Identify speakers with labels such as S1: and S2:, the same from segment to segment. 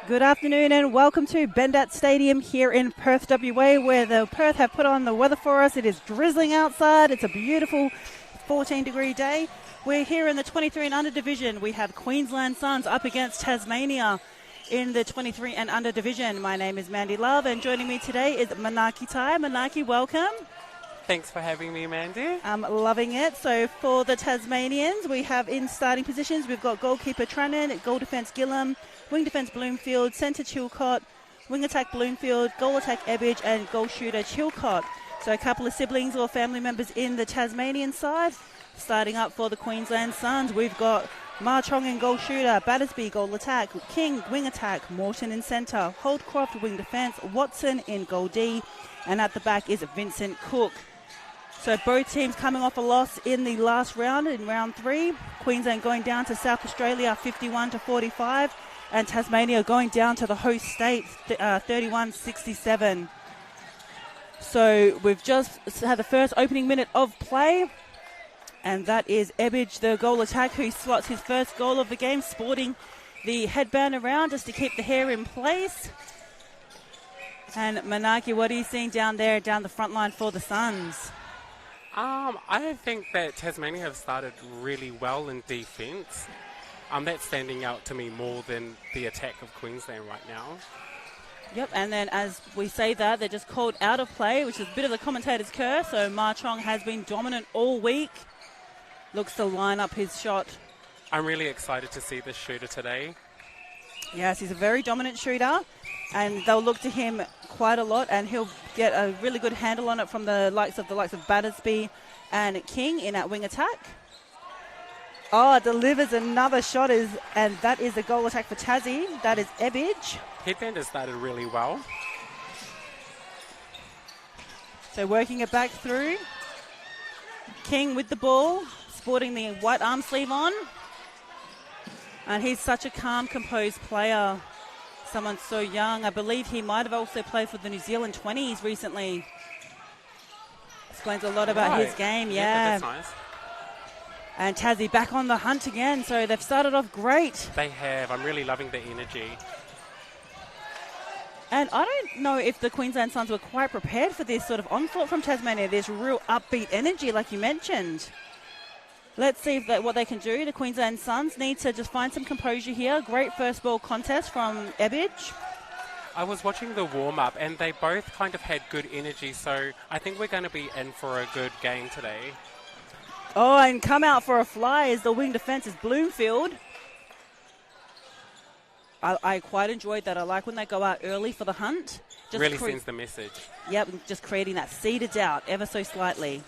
S1: Good afternoon and welcome to Bendat Stadium here in Perth, WA, where the Perth have put on the weather for us. It is drizzling outside. It's a beautiful 14-degree day. We're here in the 23 and under division. We have Queensland Suns up against Tasmania in the 23 and under division. My name is Mandy Love and joining me today is Manaki Tai. Manaki, welcome.
S2: Thanks for having me, Mandy.
S1: I'm loving it. So for the Tasmanians, we have in starting positions, we've got goalkeeper Trannan, goal defence Gillum, wing defence Bloomfield, centre Chilcott, wing attack Bloomfield, goal attack Ebbage, and goal shooter Chilcott. So a couple of siblings or family members in the Tasmanian side. Starting up for the Queensland Suns, we've got Marchong in goal shooter, Battersby goal attack, King wing attack, Morton in centre, Holdcroft wing defence, Watson in goal D, and at the back is Vincent Cook. So both teams coming off a loss in the last round, in round 3. Queensland going down to South Australia 51-45, and Tasmania going down to the host state 31-67. So we've just had the first opening minute of play, and that is Ebbage, the goal attack, who slots his first goal of the game, sporting the headband around just to keep the hair in place. And Manaki, what are you seeing down there, down the front line for the Suns?
S2: I think that Tasmania have started really well in defence. That's standing out to me more than the attack of Queensland right now.
S1: Yep, and then as we say that, they're just called out of play, which is a bit of the commentator's curse. So Marchong has been dominant all week. Looks to line up his shot.
S2: I'm really excited to see this shooter today.
S1: Yes, he's a very dominant shooter, and they'll look to him quite a lot, and he'll get a really good handle on it from the likes of Battersby and King in that wing attack. Oh, delivers another shot, and that is the goal attack for Tassie. That is Ebbage.
S2: Headband has started really well.
S1: So working it back through. King with the ball, sporting the white arm sleeve on. And he's such a calm, composed player. Someone so young. I believe he might have also played for the New Zealand 20s recently. Explains a lot about his game, yeah.
S2: That's nice.
S1: And Tassie back on the hunt again, so they've started off great.
S2: They have. I'm really loving the energy.
S1: And I don't know if the Queensland Suns were quite prepared for this sort of onslaught from Tasmania. There's real upbeat energy, like you mentioned. Let's see what they can do. The Queensland Suns need to just find some composure here. Great first ball contest from Ebbage.
S2: I was watching the warm-up, and they both kind of had good energy, so I think we're going to be in for a good game today.
S1: Oh, and come out for a fly as the wing defence is Bloomfield. I quite enjoyed that. I like when they go out early for the hunt.
S2: Just really sends the message.
S1: Yep, just creating that seed of doubt ever so slightly.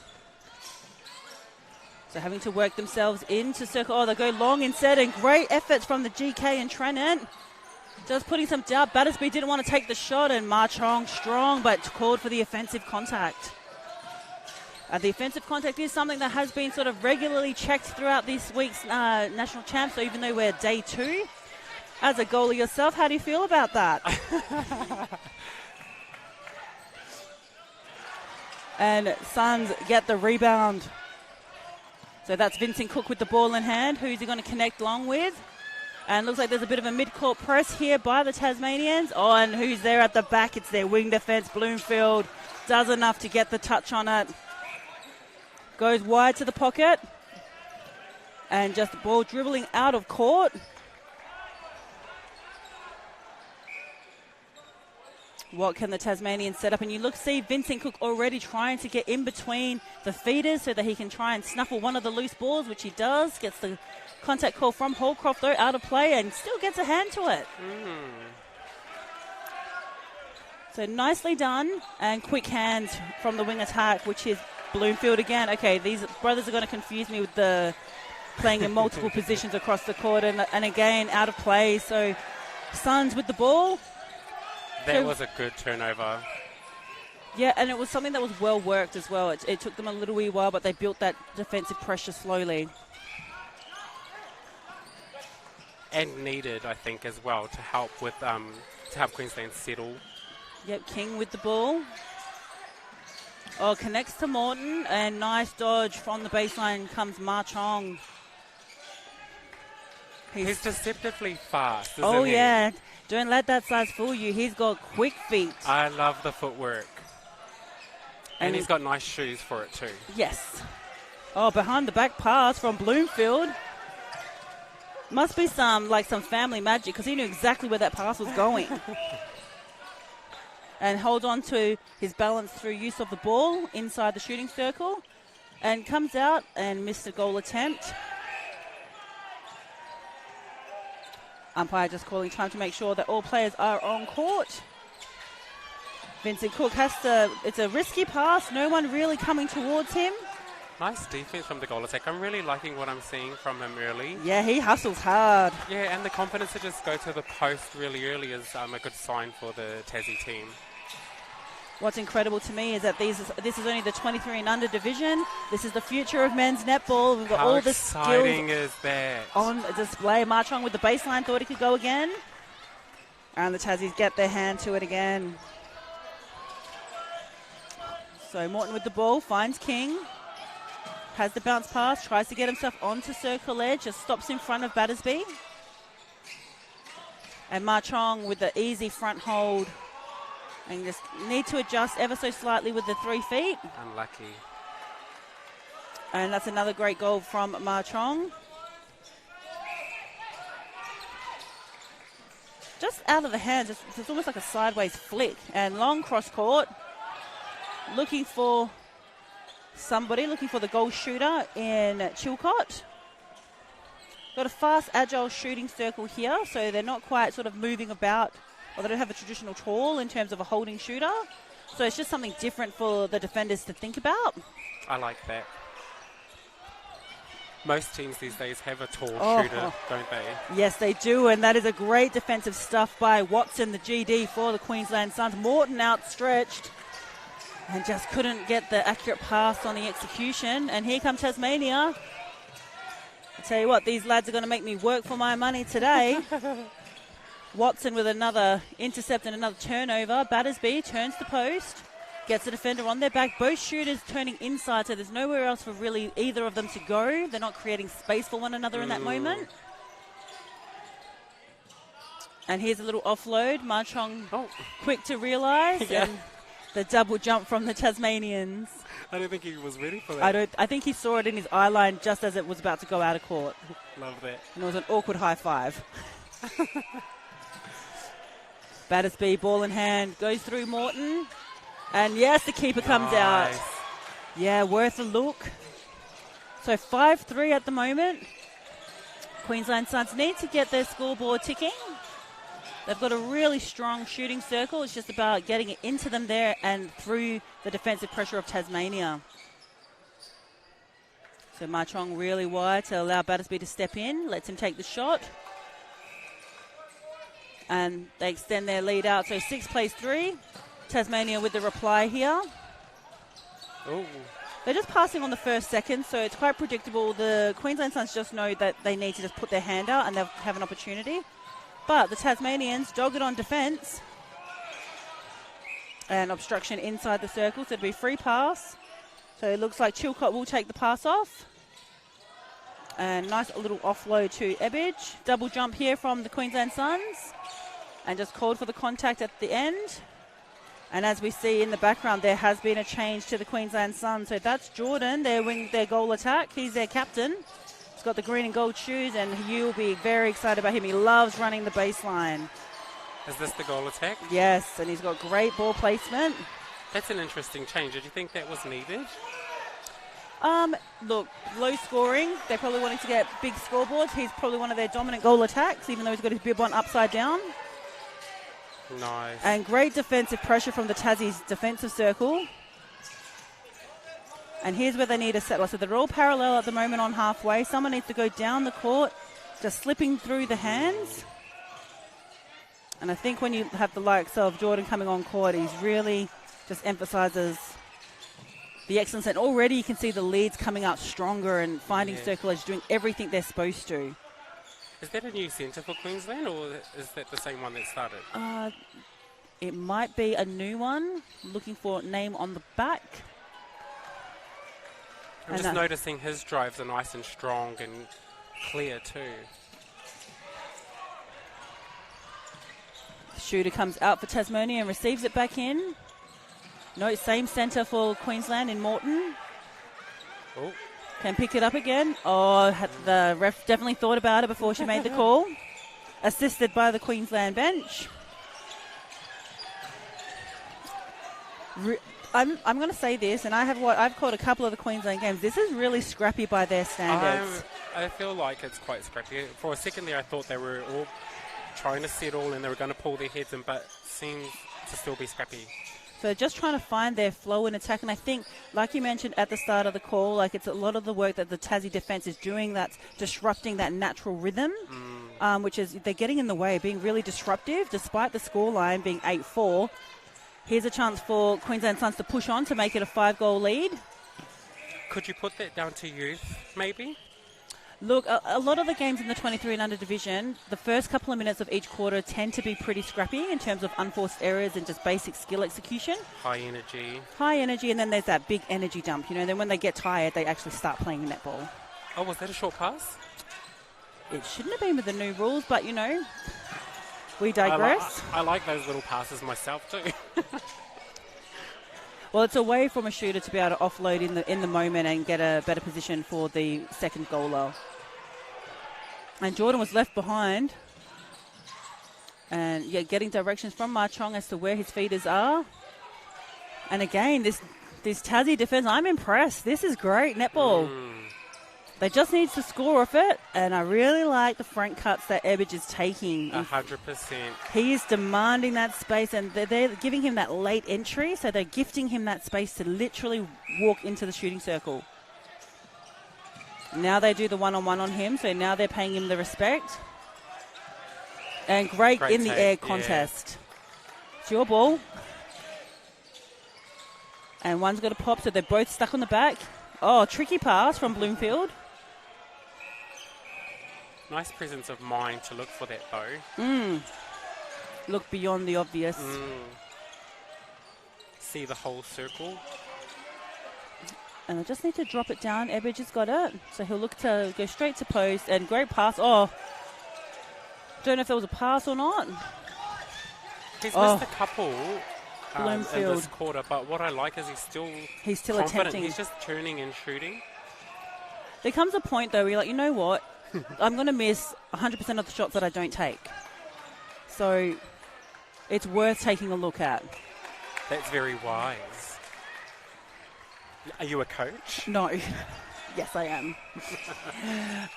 S1: So having to work themselves into circle. Oh, they go long instead, and great efforts from the GK and Trenant. Just putting some doubt. Battersby didn't want to take the shot, and Marchong strong, but called for the offensive contact. The offensive contact is something that has been sort of regularly checked throughout this week's national champs, so even though we're day 2. As a goalie yourself, how do you feel about that? And Suns get the rebound. So that's Vincent Cook with the ball in hand. Who's he going to connect long with? And looks like there's a bit of a mid-court press here by the Tasmanians. Oh, and who's there at the back? It's their wing defence. Bloomfield does enough to get the touch on it. Goes wide to the pocket. And just the ball dribbling out of court. What can the Tasmanians set up? And you see Vincent Cook already trying to get in between the feeders so that he can try and snuffle one of the loose balls, which he does. Gets the contact call from Holdcroft, though, out of play, and still gets a hand to it. So nicely done, and quick hands from the wing attack, which is Bloomfield again. Okay, these brothers are going to confuse me with the playing in multiple positions across the court, and again, out of play. So Suns with the ball.
S2: That was a good turnover.
S1: Yeah, and it was something that was well worked as well. It took them a little wee while, but they built that defensive pressure slowly.
S2: And needed, I think, as well to help Queensland settle.
S1: Yep, King with the ball. Oh, connects to Morton, and nice dodge from the baseline comes Marchong.
S2: He's deceptively fast, isn't he?
S1: Oh, yeah. Don't let that size fool you. He's got quick feet.
S2: I love the footwork. And
S1: And
S2: he's got nice shoes for it too.
S1: Yes. Oh, behind the back pass from Bloomfield. Must be some family magic because he knew exactly where that pass was going. And holds on to his balance through use of the ball inside the shooting circle. And comes out and missed a goal attempt. Umpire just calling time to make sure that all players are on court. Vincent Cook it's a risky pass, no one really coming towards him.
S2: Nice defense from the goal attack. I'm really liking what I'm seeing from him early.
S1: Yeah, he hustles hard.
S2: Yeah, and the confidence to just go to the post really early is a good sign for the Tassie team.
S1: What's incredible to me is that this is only the 23 and under division. This is the future of men's netball. We've got
S2: How
S1: all the
S2: exciting
S1: skills
S2: is that?
S1: on display. Marchong with the baseline, thought he could go again. And the Tassies get their hand to it again. So Morton with the ball, finds King. Has the bounce pass, tries to get himself onto circle edge, just stops in front of Battersby. And Marchong with the easy front hold. And just need to adjust ever so slightly with the 3 feet.
S2: Unlucky.
S1: And that's another great goal from Marchong. Just out of the hands, it's almost like a sideways flick. And long cross court. Looking for somebody, looking for the goal shooter in Chilcott. Got a fast, agile shooting circle here, so they're not quite sort of moving about, or they don't have a traditional tall in terms of a holding shooter. So it's just something different for the defenders to think about.
S2: I like that. Most teams these days have a tall shooter, don't they?
S1: Yes, they do, and that is a great defensive stuff by Watson, the GD for the Queensland Suns. Morton outstretched and just couldn't get the accurate pass on the execution. And here comes Tasmania. I tell you what, these lads are going to make me work for my money today. Watson with another intercept and another turnover. Battersby turns the post, gets the defender on their back. Both shooters turning inside, so there's nowhere else for really either of them to go. They're not creating space for one another in that moment. And here's a little offload. Marchong quick to realise.
S2: Yeah.
S1: And the double jump from the Tasmanians.
S2: I don't think he was ready for that.
S1: I think he saw it in his eye line just as it was about to go out of court.
S2: Love that.
S1: And it was an awkward high five. Battersby, ball in hand, goes through Morton. And yes, the keeper comes out. Yeah, worth a look. So 5-3 at the moment. Queensland Suns need to get their scoreboard ticking. They've got a really strong shooting circle. It's just about getting it into them there and through the defensive pressure of Tasmania. So Marchong really wide to allow Battersby to step in, lets him take the shot. And they extend their lead out. So 6 plays 3. Tasmania with the reply here.
S2: Oh.
S1: They're just passing on the first second, so it's quite predictable. The Queensland Suns just know that they need to just put their hand out and they'll have an opportunity. But the Tasmanians dog it on defence. And obstruction inside the circle, so it'll be free pass. So it looks like Chilcott will take the pass off. And nice little offload to Ebbage. Double jump here from the Queensland Suns. And just called for the contact at the end. And as we see in the background, there has been a change to the Queensland Suns. So that's Jordan, their goal attack. He's their captain. He's got the green and gold shoes, and you'll be very excited about him. He loves running the baseline.
S2: Is this the goal attack?
S1: Yes, and he's got great ball placement.
S2: That's an interesting change. Did you think that was needed?
S1: Look, low scoring. They're probably wanting to get big scoreboards. He's probably one of their dominant goal attacks, even though he's got his bib on upside down.
S2: Nice.
S1: And great defensive pressure from the Tassie's defensive circle. And here's where they need a settler. So they're all parallel at the moment on halfway. Someone needs to go down the court, just slipping through the hands. And I think when you have the likes of Jordan coming on court, he's really just emphasises the excellence. And already you can see the leads coming out stronger and finding circle edge, doing everything they're supposed to.
S2: Is that a new centre for Queensland, or is that the same one that started?
S1: It might be a new one. Looking for name on the back.
S2: I'm just noticing his drives are nice and strong and clear too.
S1: Shooter comes out for Tasmania and receives it back in. No, same centre for Queensland in Morton.
S2: Oh.
S1: Can pick it up again. Oh, the ref definitely thought about it before she made the call. Assisted by the Queensland bench. I'm going to say this, and I've called a couple of the Queensland games. This is really scrappy by their standards.
S2: I feel like it's quite scrappy. For a second there, I thought they were all trying to settle and they were going to pull their heads in, but seems to still be scrappy.
S1: So just trying to find their flow in attack. And I think, like you mentioned at the start of the call, like it's a lot of the work that the Tassie defence is doing that's disrupting that natural rhythm, which is they're getting in the way, being really disruptive, despite the scoreline being 8-4. Here's a chance for Queensland Suns to push on to make it a 5-goal lead.
S2: Could you put that down to youth, maybe?
S1: Look, a lot of the games in the 23 and under division, the first couple of minutes of each quarter tend to be pretty scrappy in terms of unforced errors and just basic skill execution.
S2: High energy.
S1: High energy, and then there's that big energy dump. You know, then when they get tired, they actually start playing netball.
S2: Oh, was that a short pass?
S1: It shouldn't have been with the new rules, but, you know, we digress.
S2: I like those little passes myself too.
S1: Well, it's a way from a shooter to be able to offload in the moment and get a better position for the second goaler. And Jordan was left behind. And, yeah, getting directions from Ma Chong as to where his feeders are. And, again, this Tassie defence, I'm impressed. This is great netball. They just need to score off it, and I really like the front cuts that Ebbage is taking.
S2: 100%.
S1: He is demanding that space, and they're giving him that late entry, so they're gifting him that space to literally walk into the shooting circle. Now they do the one-on-one on him, so now they're paying him the respect. And great in the air contest. Yeah. It's your ball. And one's got a pop, so they're both stuck on the back. Oh, tricky pass from Bloomfield.
S2: Nice presence of mind to look for that, though.
S1: Look beyond the obvious.
S2: See the whole circle.
S1: And I just need to drop it down. Ebbage has got it. So he'll look to go straight to post. And great pass. Oh, don't know if there was a pass or not.
S2: He's missed a couple in
S1: Bloomfield.
S2: this quarter, but what I like is he's still confident.
S1: Attempting.
S2: He's just turning and shooting.
S1: There comes a point, though, where you're like, you know what? I'm going to miss 100% of the shots that I don't take. So it's worth taking a look at.
S2: That's very wise. Are you a coach?
S1: No. Yes, I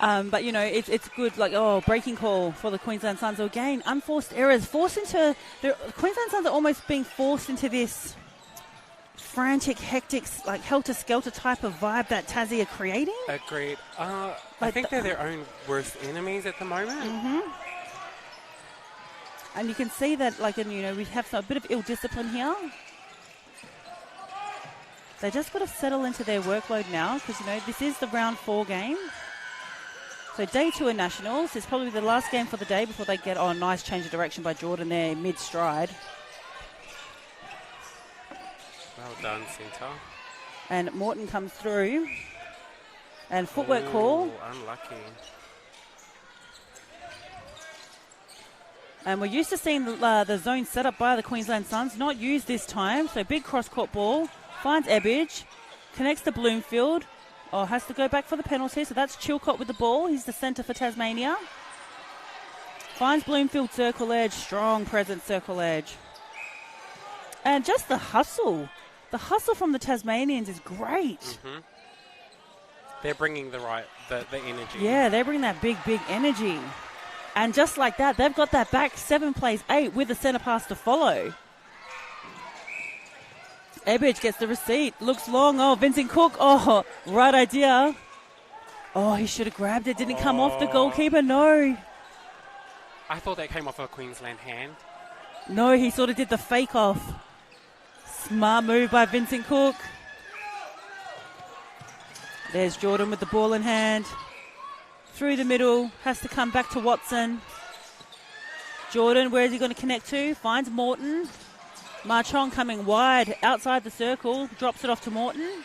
S1: am. But, you know, it's good. Like, breaking call for the Queensland Suns. So again, unforced errors. The Queensland Suns are almost being forced into this frantic, hectic, like helter-skelter type of vibe that Tassie are creating.
S2: Agreed. I think they're their own worst enemies at the moment.
S1: And you can see that, like, you know, we have a bit of ill discipline here. They just got to settle into their workload now because, you know, this is the round 4 game. So day 2 of Nationals is probably the last game for the day before they get nice change of direction by Jordan there mid-stride.
S2: Well done, centre.
S1: And Morton comes through. And footwork call.
S2: Unlucky.
S1: And we're used to seeing the zone set up by the Queensland Suns, not used this time. So big cross-court ball. Finds Ebbage. Connects to Bloomfield. Has to go back for the penalty. So that's Chilcott with the ball. He's the centre for Tasmania. Finds Bloomfield circle edge. Strong presence circle edge. And just the hustle. The hustle from the Tasmanians is great.
S2: They're bringing the energy.
S1: Yeah, they're bringing that big energy. And just like that, they've got that back 7 plays 8 with the centre pass to follow. Ebbage gets the receipt. Looks long. Oh, Vincent Cook. Oh, right idea. Oh, he should have grabbed it. Didn't come off the goalkeeper. No.
S2: I thought that came off a Queensland hand.
S1: No, he sort of did the fake off. Smart move by Vincent Cook. There's Jordan with the ball in hand. Through the middle. Has to come back to Watson. Jordan, where is he going to connect to? Finds Morton. Marchong coming wide outside the circle. Drops it off to Morton.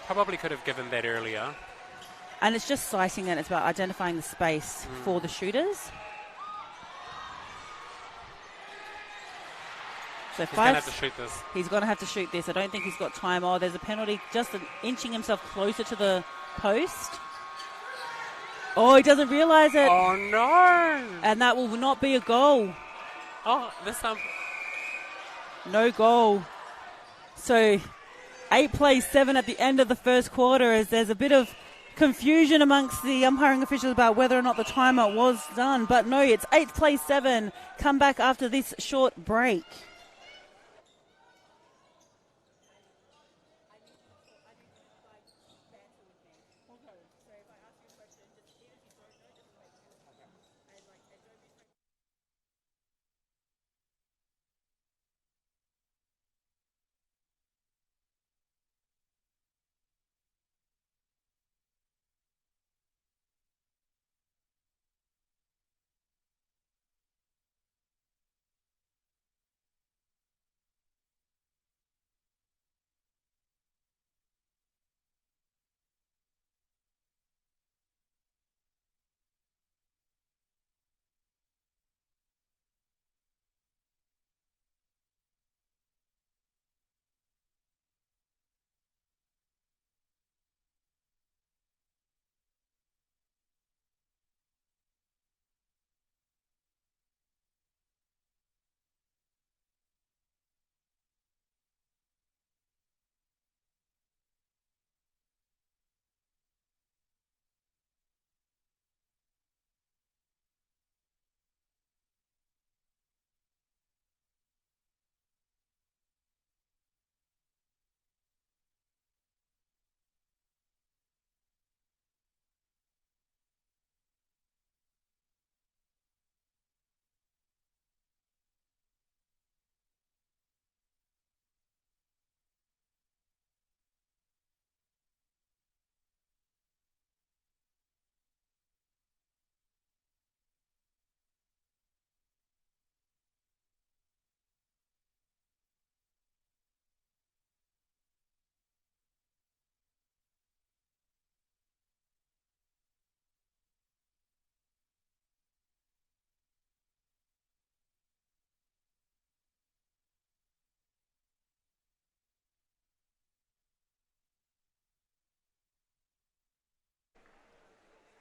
S2: Probably could have given that earlier.
S1: And it's just sighting and it's about identifying the space for the shooters. So
S2: he's going to have to shoot this.
S1: He's going to have to shoot this. I don't think he's got time. Oh, there's a penalty, just inching himself closer to the post. Oh, he doesn't realise it.
S2: Oh, no.
S1: And that will not be a goal.
S2: Oh, this time.
S1: No goal. So 8 plays 7 at the end of the first quarter, as there's a bit of confusion amongst the umpiring officials about whether or not the timeout was done. But no, it's 8 plays 7. Come back after this short break.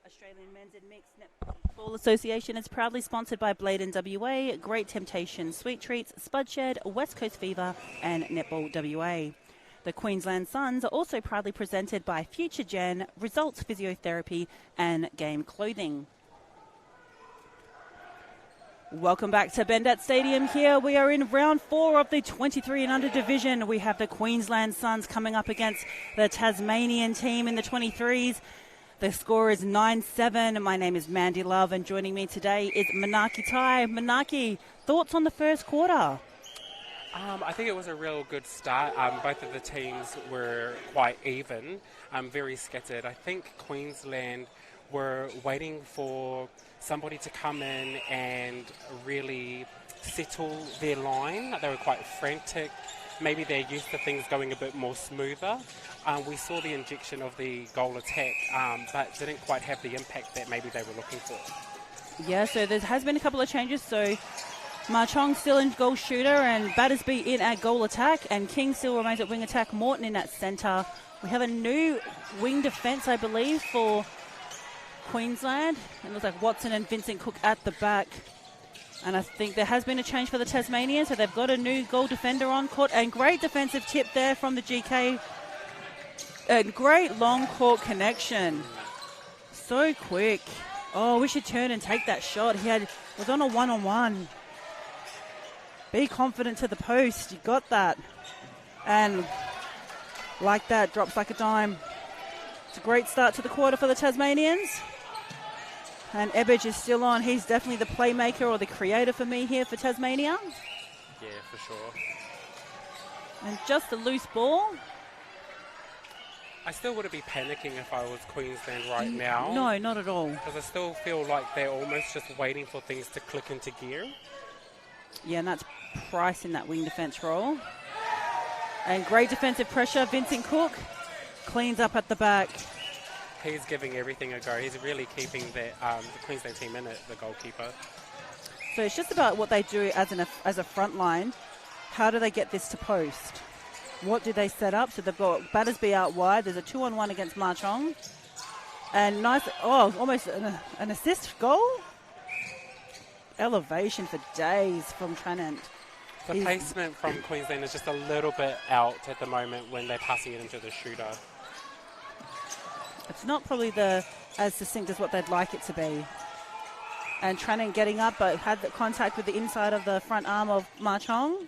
S1: Australian Men's and Mixed Netball Association is proudly sponsored by Bladen WA, Great Temptation, Sweet Treats, Spudshed, West Coast Fever and Netball WA. The Queensland Suns are also proudly presented by Future Gen, Results Physiotherapy and Game Clothing. Welcome back to Bendat Stadium here. We are in round 4 of the 23 and under division. We have the Queensland Suns coming up against the Tasmanian team in the 23s. The score is 9-7. My name is Mandy Love, and joining me today is Manaki Tai. Manaki, thoughts on the first quarter?
S2: I think it was a real good start. Both of the teams were quite even, very scattered. I think Queensland were waiting for somebody to come in and really settle their line. They were quite frantic. Maybe they're used to things going a bit more smoother. We saw the injection of the goal attack, but didn't quite have the impact that maybe they were looking for.
S1: Yeah, so there has been a couple of changes. So Ma Chong still in goal shooter and Battersby in at goal attack, and King still remains at wing attack, Morton in at centre. We have a new wing defence, I believe, for Queensland. It looks like Watson and Vincent Cook at the back. And I think there has been a change for the Tasmanians, so they've got a new goal defender on court. And great defensive tip there from the GK. And great long court connection. So quick. Oh, we should turn and take that shot. Was on a one-on-one. Be confident to the post. You got that. And like that, drops like a dime. It's a great start to the quarter for the Tasmanians. And Ebbage is still on. He's definitely the playmaker or the creator for me here for Tasmania.
S2: Yeah, for sure.
S1: And just a loose ball.
S2: I still wouldn't be panicking if I was Queensland right now.
S1: No, not at all.
S2: Because I still feel like they're almost just waiting for things to click into gear.
S1: Yeah, and that's Price in that wing defence role. And great defensive pressure. Vincent Cook cleans up at the back.
S2: He's giving everything a go. He's really keeping the Queensland team in it, the goalkeeper.
S1: So it's just about what they do as a front line. how do they get this to post? What do they set up? So they've got Battersby out wide. There's a 2-on-1 against Ma Chong. And nice, almost an assist goal. Elevation for days from Tranent.
S2: The placement from Queensland is just a little bit out at the moment when they're passing it into the shooter.
S1: It's not probably as succinct as what they'd like it to be. And Tranent getting up, but had the contact with the inside of the front arm of Ma Chong.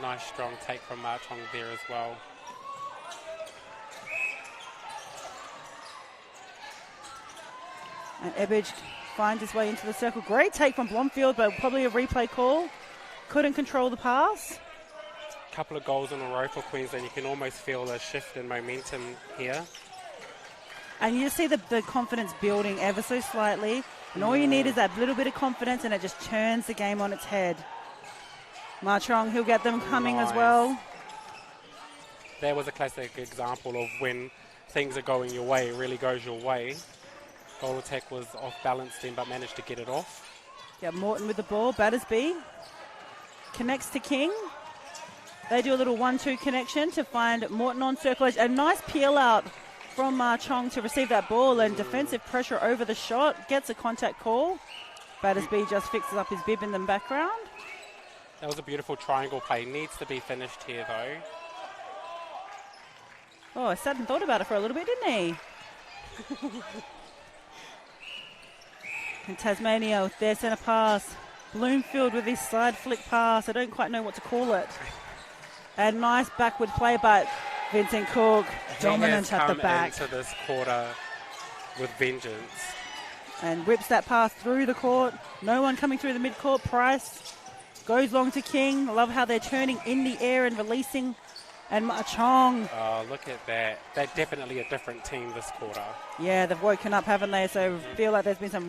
S2: Nice strong take from Ma Chong there as well.
S1: And Ebbage finds his way into the circle. Great take from Blomfield, but probably a replay call. Couldn't control the pass.
S2: Couple of goals in a row for Queensland. You can almost feel a shift in momentum here.
S1: And you see the confidence building ever so slightly. And all you need is that little bit of confidence, and it just turns the game on its head. Ma Chong, he'll get them coming as well.
S2: That was a classic example of when things are going your way, it really goes your way. Goal attack was off balance then, but managed to get it off.
S1: Yeah, Morton with the ball. Battersby connects to King. They do a little 1-2 connection to find Morton on circle edge. A nice peel out from Ma Chong to receive that ball, and defensive pressure over the shot. Gets a contact call. Battersby just fixes up his bib in the background.
S2: That was a beautiful triangle play. Needs to be finished here, though.
S1: Oh, I sat and thought about it for a little bit, didn't he? And Tasmania with their centre pass. Bloomfield with his side flick pass. I don't quite know what to call it. And nice backward play, but Vincent Cook dominant at the back.
S2: Into this quarter with vengeance.
S1: And whips that pass through the court. No one coming through the mid-court. Price goes long to King. I love how they're turning in the air and releasing. And Ma Chong.
S2: Oh, look at that. They're definitely a different team this quarter.
S1: Yeah, they've woken up, haven't they? So I feel like there's been some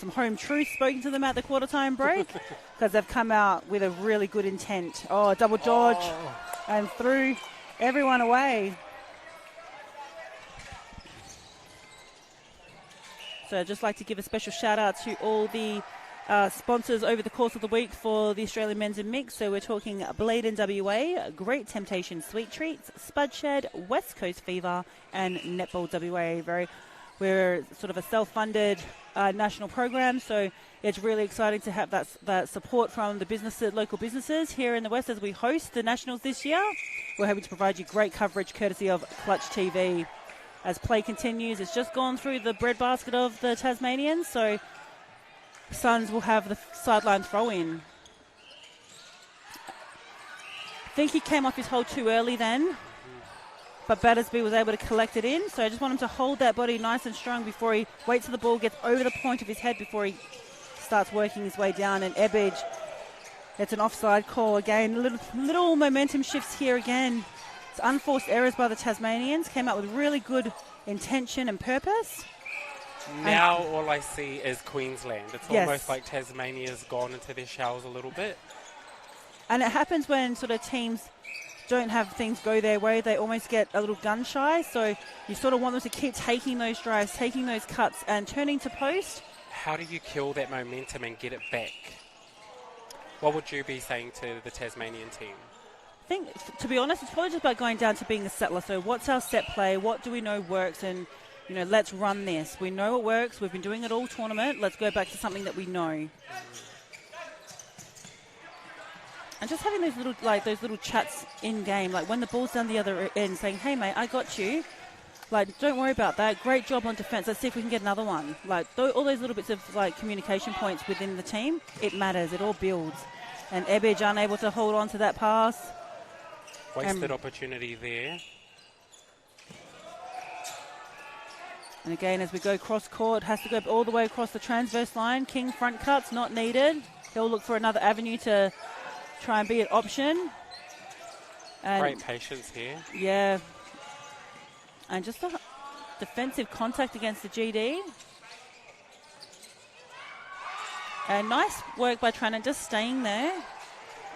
S1: home truth spoken to them at the quarter time break, because they've come out with a really good intent. Oh, double dodge and threw everyone away. So I'd just like to give a special shout out to all the sponsors over the course of the week for the Australian Men's and Mix. So we're talking Blade WA, Great Temptation Sweet Treats, Spud Shed, West Coast Fever, and Netball WA. We're sort of a self-funded national program, so it's really exciting to have that support from the local businesses here in the West as we host the Nationals this year. We're hoping to provide you great coverage courtesy of Clutch TV. As play continues, it's just gone through the breadbasket of the Tasmanians, so Suns will have the sideline throw-in. I think he came off his hold too early then, but Battersby was able to collect it in, so I just want him to hold that body nice and strong before he waits till the ball gets over the point of his head before he starts working his way down. And Ebbage, it's an offside call again. Little momentum shifts here again. It's unforced errors by the Tasmanians. Came out with really good intention and purpose.
S2: Now all I see is Queensland. It's
S1: Yes.
S2: almost like Tasmania's gone into their shells a little bit.
S1: And it happens when sort of teams don't have things go their way. They almost get a little gun shy. So you sort of want them to keep taking those drives, taking those cuts, and turning to post.
S2: How do you kill that momentum and get it back? What would you be saying to the Tasmanian team?
S1: I think, to be honest, it's probably just about going down to being a settler. So what's our set play? What do we know works? And, let's run this. We know it works. We've been doing it all tournament. Let's go back to something that we know. And just having those little chats in game, like when the ball's down the other end, saying, "Hey mate, I got you. Like, don't worry about that. Great job on defense. Let's see if we can get another one." Like all those little bits of communication points within the team, it matters. It all builds. And Ebbage unable to hold on to that pass.
S2: Wasted opportunity there.
S1: And again, as we go cross court, has to go all the way across the transverse line. King front cuts not needed. He'll look for another avenue to try and be an option. And
S2: great patience here.
S1: Yeah. And just a defensive contact against the GD. And nice work by Tranent, just staying there.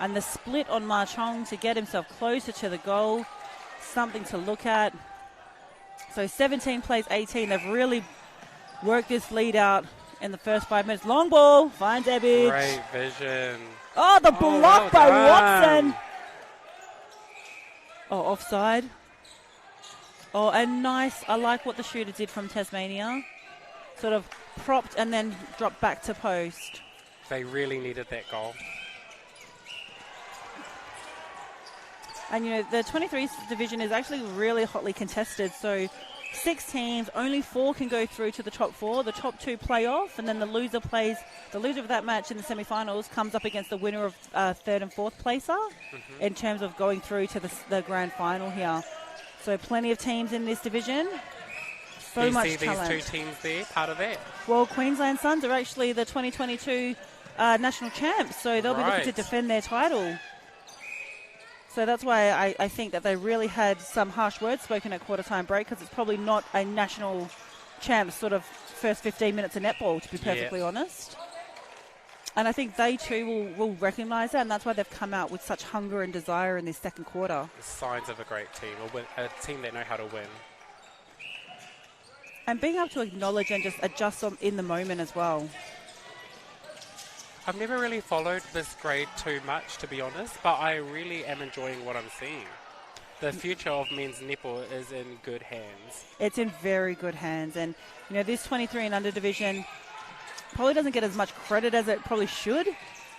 S1: And the split on Ma Chong to get himself closer to the goal. Something to look at. So 17 plays 18. They've really worked this lead out in the first 5 minutes. Long ball finds Ebbage.
S2: Great vision.
S1: Oh, the block by Watson. Oh, offside. Oh, and nice. I like what the shooter did from Tasmania. Sort of propped and then dropped back to post.
S2: They really needed that goal.
S1: And, you know, the 23 division is actually really hotly contested. So 6 teams, only 4 can go through to the top 4. The top 2 play off, and then the loser of that match in the semi-finals comes up against the winner of 3rd and 4th placer in terms of going through to the grand final here. So plenty of teams in this division. So much talent. Do you see these 2 teams there, part of that? Well, Queensland Suns are actually the 2022 national champs, so they'll be looking to defend their title. So that's why I think that they really had some harsh words spoken at quarter-time break, because it's probably not a national champ sort of first 15 minutes of netball, to be perfectly honest. And I think they too will recognise that, and that's why they've come out with such hunger and desire in this second quarter. The
S2: signs of a great team, a team that know how to win.
S1: And being able to acknowledge and just adjust in the moment as well.
S2: I've never really followed this grade too much, to be honest, but I really am enjoying what I'm seeing. The future of men's netball is in good hands.
S1: It's in very good hands. And, you know, this 23 and under division probably doesn't get as much credit as it probably should,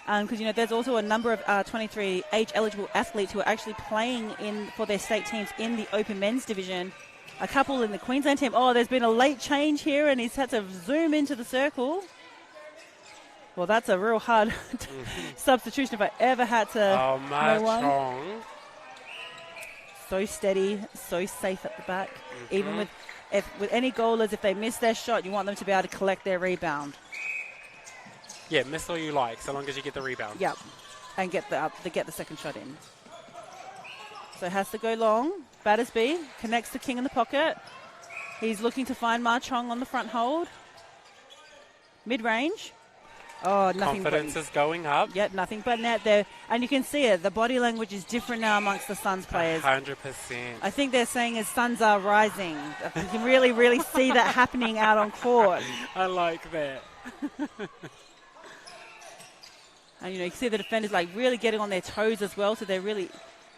S1: because, you know, there's also a number of 23 age-eligible athletes who are actually playing for their state teams in the open men's division. A couple in the Queensland team. Oh, there's been a late change here, and he's had to zoom into the circle. Well, that's a real hard substitution if I ever had to.
S2: Oh, Marchong.
S1: So steady, so safe at the back. Even with any goalers, if they miss their shot, you want them to be able to collect their rebound.
S2: Yeah, miss all you like, so long as you get the rebound.
S1: Yep, and get the second shot in. So it has to go long. Battersby connects the king in the pocket. He's looking to find Marchong on the front hold. Mid-range. Oh, nothing.
S2: Confidence is going up.
S1: Yep, nothing but net there. And you can see it. The body language is different now amongst the Suns players.
S2: 100%.
S1: I think they're saying as Suns are rising. You can really, really see that happening out on court.
S2: I like that.
S1: And, you know, you can see the defenders like really getting on their toes as well. So they're really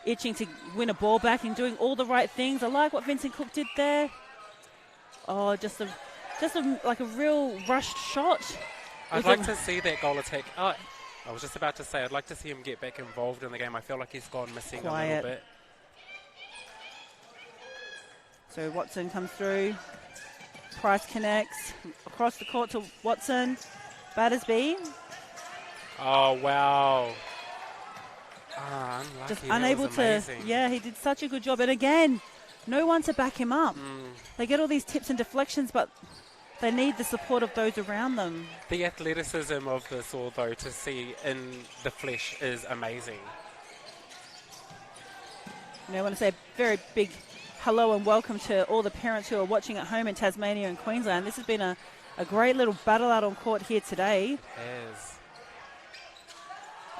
S1: itching to win a ball back and doing all the right things. I like what Vincent Cook did there. Oh, just a real rushed shot.
S2: I'd like to see that goal attack. Oh, I was just about to say, I'd like to see him get back involved in the game. I feel like he's gone missing a little bit.
S1: So Watson comes through. Price connects. Across the court to Watson. Battersby.
S2: Oh, wow.
S1: Just unable to. Yeah, he did such a good job. And again, no one to back him up. They get all these tips and deflections, but they need the support of those around them.
S2: The athleticism of this, although, to see in the flesh is amazing.
S1: I want to say a very big hello and welcome to all the parents who are watching at home in Tasmania and Queensland. This has been a great little battle out on court here today.
S2: It has.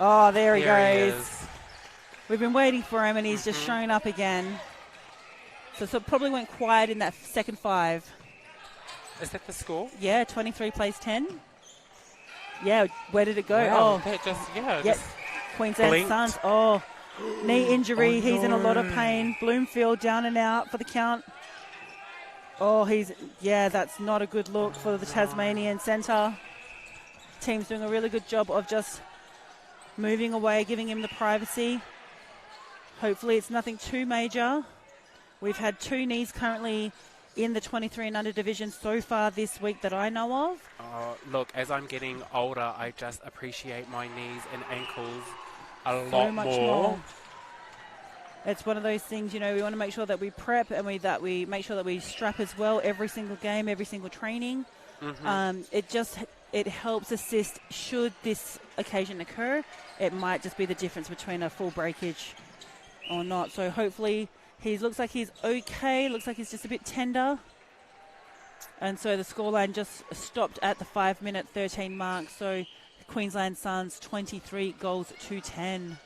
S1: Oh, there he goes. We've been waiting for him, and he's just shown up again. So it probably went quiet in that second 5.
S2: Is that the score?
S1: Yeah, 23 plays 10. Yeah, where did it go?
S2: Wow, that just,
S1: yep. Queensland Suns. Oh, knee injury. He's in a lot of pain. Bloomfield down and out for the count. Oh, that's not a good look for the Tasmanian centre. Team's doing a really good job of just moving away, giving him the privacy. Hopefully it's nothing too major. We've had 2 knees currently in the 23 and under division so far this week that I know of.
S2: Look, as I'm getting older, I just appreciate my knees and ankles a lot more.
S1: It's one of those things, we want to make sure that we prep and we make sure that we strap as well every single game, every single training. It helps assist should this occasion occur. It might just be the difference between a full breakage or not. So hopefully he looks like he's okay. Looks like he's just a bit tender. And so the scoreline just stopped at the 5-minute 13 mark. So Queensland Suns 23 goals to 10.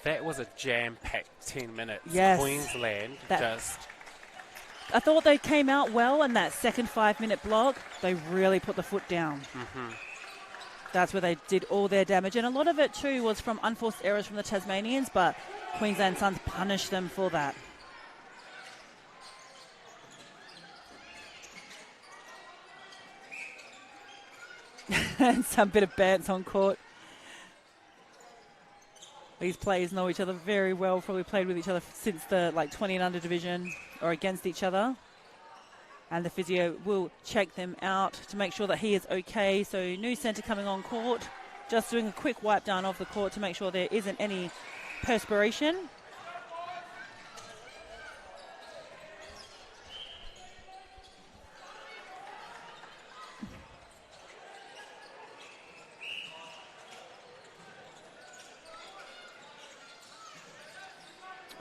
S2: That was a jam-packed 10 minutes.
S1: Yes.
S2: Queensland
S1: I thought they came out well in that second 5-minute block. They really put the foot down. That's where they did all their damage. And a lot of it, too, was from unforced errors from the Tasmanians, but Queensland Suns punished them for that. And some bit of bants on court. These players know each other very well, probably played with each other since the 20 and under division or against each other. And the physio will check them out to make sure that he is okay. So new centre coming on court, just doing a quick wipe down of the court to make sure there isn't any perspiration.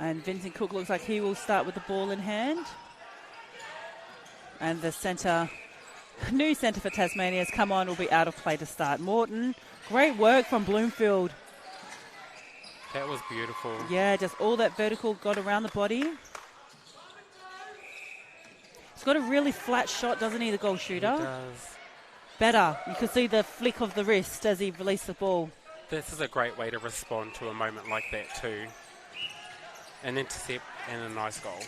S1: And Vincent Cook looks like he will start with the ball in hand. And the centre, new centre for Tasmania has come on, will be out of play to start. Morton, great work from Bloomfield.
S2: That was beautiful.
S1: Yeah, just all that vertical got around the body. He's got a really flat shot, doesn't he, the goal shooter?
S2: He does.
S1: Better. You could see the flick of the wrist as he released the ball.
S2: This is a great way to respond to a moment like that too. An intercept and a nice goal.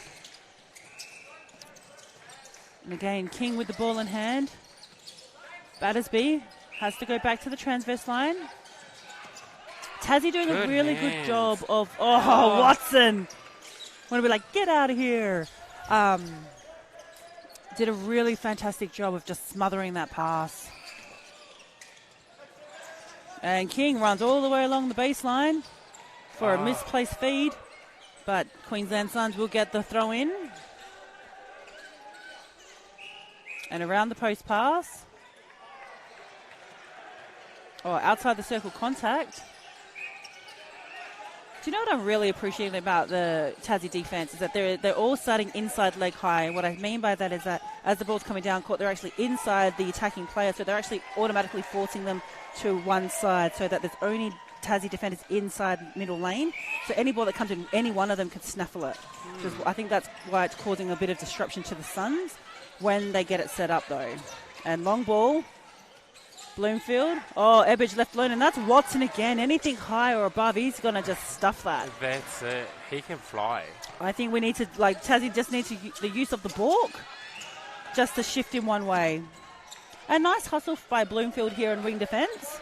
S1: And again, King with the ball in hand. Battersby has to go back to the transverse line. Tassie doing a really good job of... Oh, Watson! Want to be like, get out of here. Did a really fantastic job of just smothering that pass. And King runs all the way along the baseline for a misplaced feed. But Queensland Suns will get the throw in. And around the post pass. Oh, outside the circle contact. Do you know what I'm really appreciating about the Tassie defense is that they're all starting inside leg high. What I mean by that is that as the ball's coming down court, they're actually inside the attacking player, so they're actually automatically forcing them to one side so that there's only Tassie defenders inside middle lane. So any ball that comes in, any one of them can snaffle it. I think that's why it's causing a bit of disruption to the Suns when they get it set up, though. And long ball, Bloomfield. Oh, Ebbage left alone, and that's Watson again. Anything high or above, he's going to just stuff that.
S2: That's it. He can fly.
S1: I think we need to, Tassie just needs the use of the balk just to shift in one way. A nice hustle by Bloomfield here in wing defence.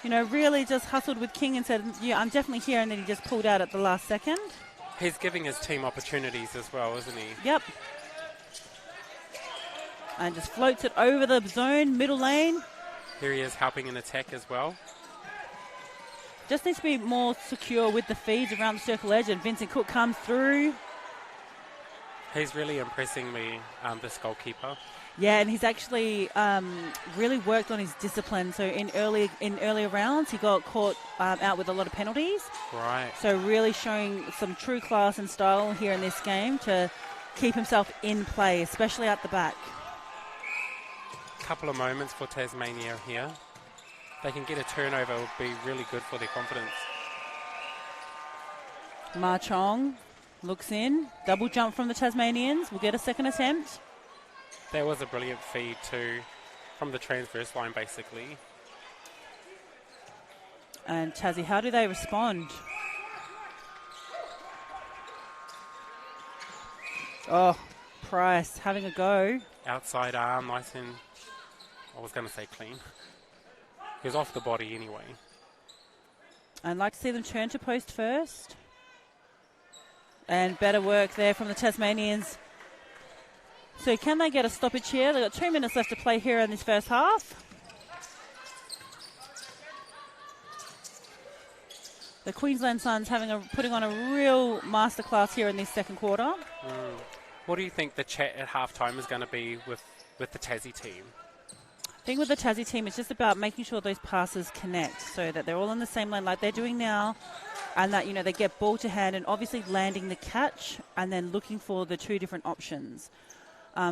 S1: You know, really just hustled with King and said, yeah, I'm definitely here, and then he just pulled out at the last second.
S2: He's giving his team opportunities as well, isn't he?
S1: Yep. And just floats it over the zone, middle lane.
S2: Here he is helping in attack as well.
S1: Just needs to be more secure with the feeds around the circle edge, and Vincent Cook comes through.
S2: He's really impressing me, this goalkeeper.
S1: Yeah, and he's actually really worked on his discipline. So in earlier rounds, he got caught out with a lot of penalties.
S2: Right.
S1: So really showing some true class and style here in this game to keep himself in play, especially at the back.
S2: Couple of moments for Tasmania here. They can get a turnover, it would be really good for their confidence.
S1: Ma Chong looks in. Double jump from the Tasmanians. We'll get a second attempt.
S2: That was a brilliant feed too, from the transverse line basically.
S1: And Tassie, how do they respond? Oh, Price having a go.
S2: Outside arm, nice and, I was going to say clean. He was off the body anyway.
S1: I'd like to see them turn to post first. And better work there from the Tasmanians. So can they get a stoppage here? They've got 2 minutes left to play here in this first half. The Queensland Suns putting on a real masterclass here in this second quarter.
S2: What do you think the chat at halftime is going to be with the Tassie team?
S1: I think with the Tassie team, it's just about making sure those passes connect so that they're all on the same line like they're doing now, and that, you know, they get ball to hand and obviously landing the catch and then looking for the two different options.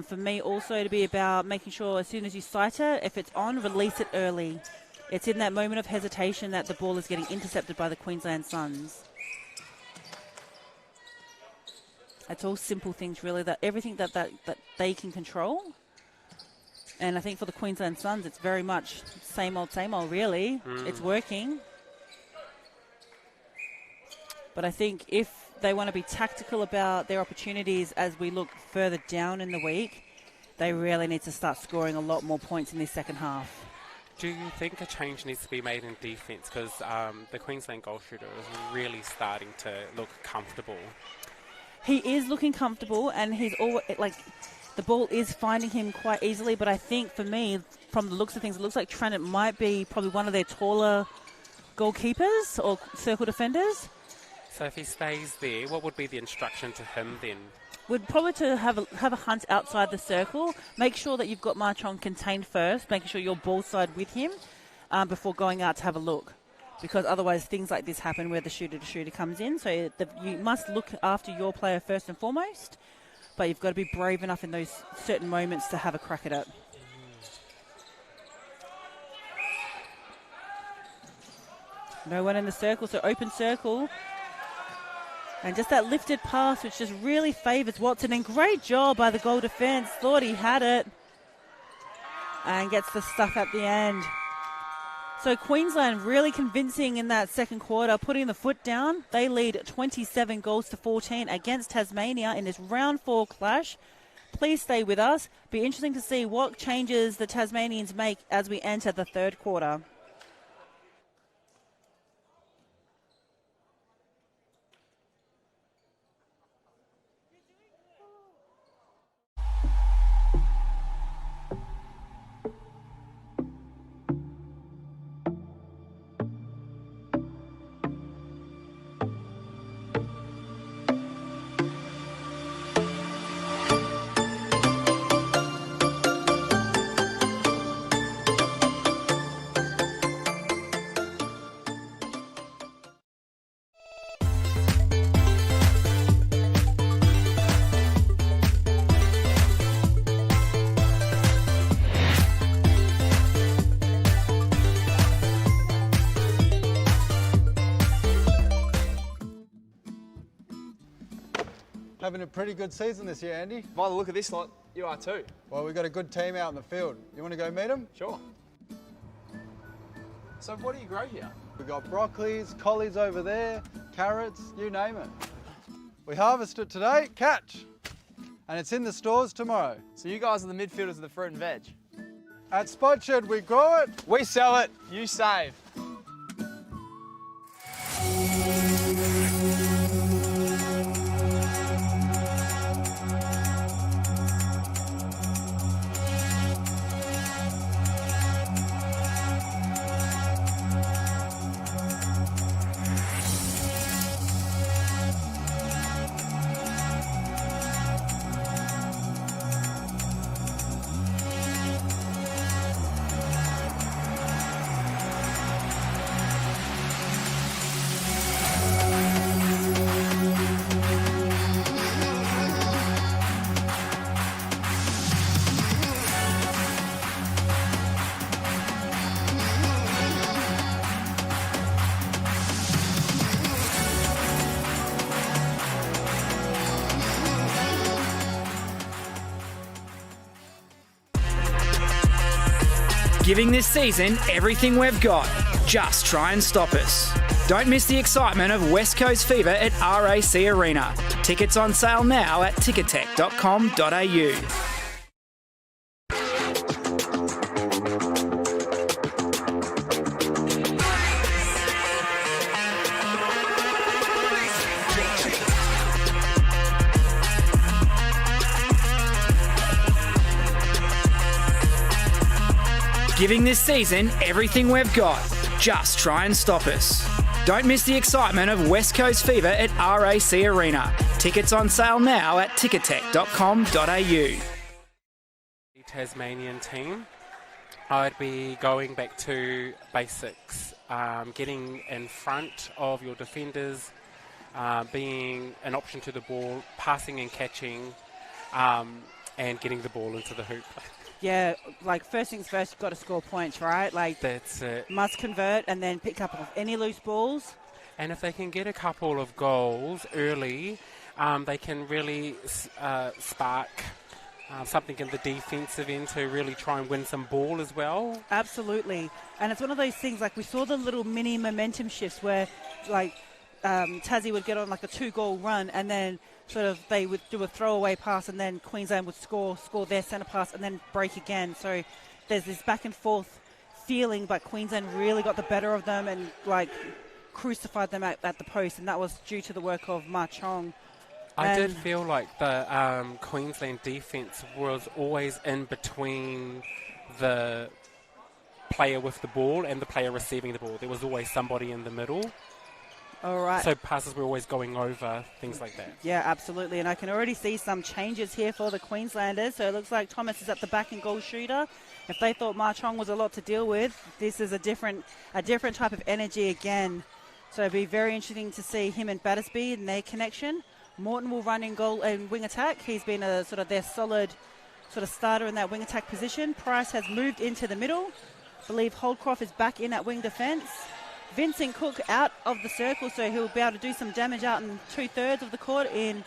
S1: For me also to be about making sure as soon as you sight it, if it's on, release it early. It's in that moment of hesitation that the ball is getting intercepted by the Queensland Suns. It's all simple things really, that everything that they can control. And I think for the Queensland Suns, it's very much same old, really. It's working. But I think if they want to be tactical about their opportunities as we look further down in the week, they really need to start scoring a lot more points in this second half.
S2: Do you think a change needs to be made in defence? Because the Queensland goal shooter is really starting to look comfortable.
S1: He is looking comfortable, and he's always the ball is finding him quite easily. But I think for me, from the looks of things, it looks like Trent might be probably one of their taller goalkeepers or circle defenders.
S2: So if he stays there, what would be the instruction to him then?
S1: Would probably to have a hunt outside the circle. Make sure that you've got Marchand contained first, making sure you're ball side with him before going out to have a look. Because otherwise things like this happen where the shooter comes in. So you must look after your player first and foremost, but you've got to be brave enough in those certain moments to have a crack at it. No one in the circle, so open circle. And just that lifted pass, which just really favours Watson. And great job by the goal defence. Thought he had it. And gets the stuff at the end. So Queensland really convincing in that second quarter, putting the foot down. They lead 27 goals to 14 against Tasmania in this round 4 clash. Please stay with us. Be interesting to see what changes the Tasmanians make as we enter the third quarter.
S3: Having a pretty good season this year, Andy.
S4: By the look of this lot, you are too.
S3: Well, we've got a good team out in the field. You want to go meet them?
S4: Sure. So what do you grow here?
S3: We've got broccolis, collies over there, carrots, you name it. We harvest it today, catch. And it's in the stores tomorrow.
S4: So you guys are the midfielders of the fruit and veg.
S3: At Spot Shed, we grow it.
S4: We sell it, you save.
S5: Giving this season everything we've got. Just try and stop us. Don't miss the excitement of West Coast Fever at RAC Arena. Tickets on sale now at ticketek.com.au. Giving this season everything we've got. Just try and stop us. Don't miss the excitement of West Coast Fever at RAC Arena. Tickets on sale now at ticketek.com.au.
S2: The Tasmanian team, I'd be going back to basics, getting in front of your defenders, being an option to the ball, passing and catching, and getting the ball into the hoop.
S1: Yeah, like first things first, you've got to score points, right? Like
S2: That's it.
S1: must convert and then pick up any loose balls.
S2: And if they can get a couple of goals early, they can really spark something in the defensive end to really try and win some ball as well.
S1: Absolutely. And it's one of those things, like we saw the little mini momentum shifts where like Tassie would get on like a 2-goal run and then sort of they would do a throwaway pass and then Queensland would score their centre pass and then break again. So there's this back and forth feeling, but Queensland really got the better of them and like crucified them at the post, and that was due to the work of Ma Chong.
S2: I did feel like the Queensland defence was always in between the player with the ball and the player receiving the ball. There was always somebody in the middle.
S1: All right.
S2: So passes were always going over, things like that.
S1: Yeah, absolutely. And I can already see some changes here for the Queenslanders. So it looks like Thomas is at the back and goal shooter. If they thought Ma Chong was a lot to deal with, this is a different type of energy again. So it'd be very interesting to see him and Battersby and their connection. Morton will run in goal and wing attack. He's been a sort of their solid sort of starter in that wing attack position. Price has moved into the middle. I believe Holdcroft is back in at wing defence. Vincent Cook out of the circle, so he'll be able to do some damage out in 2/3 of the court in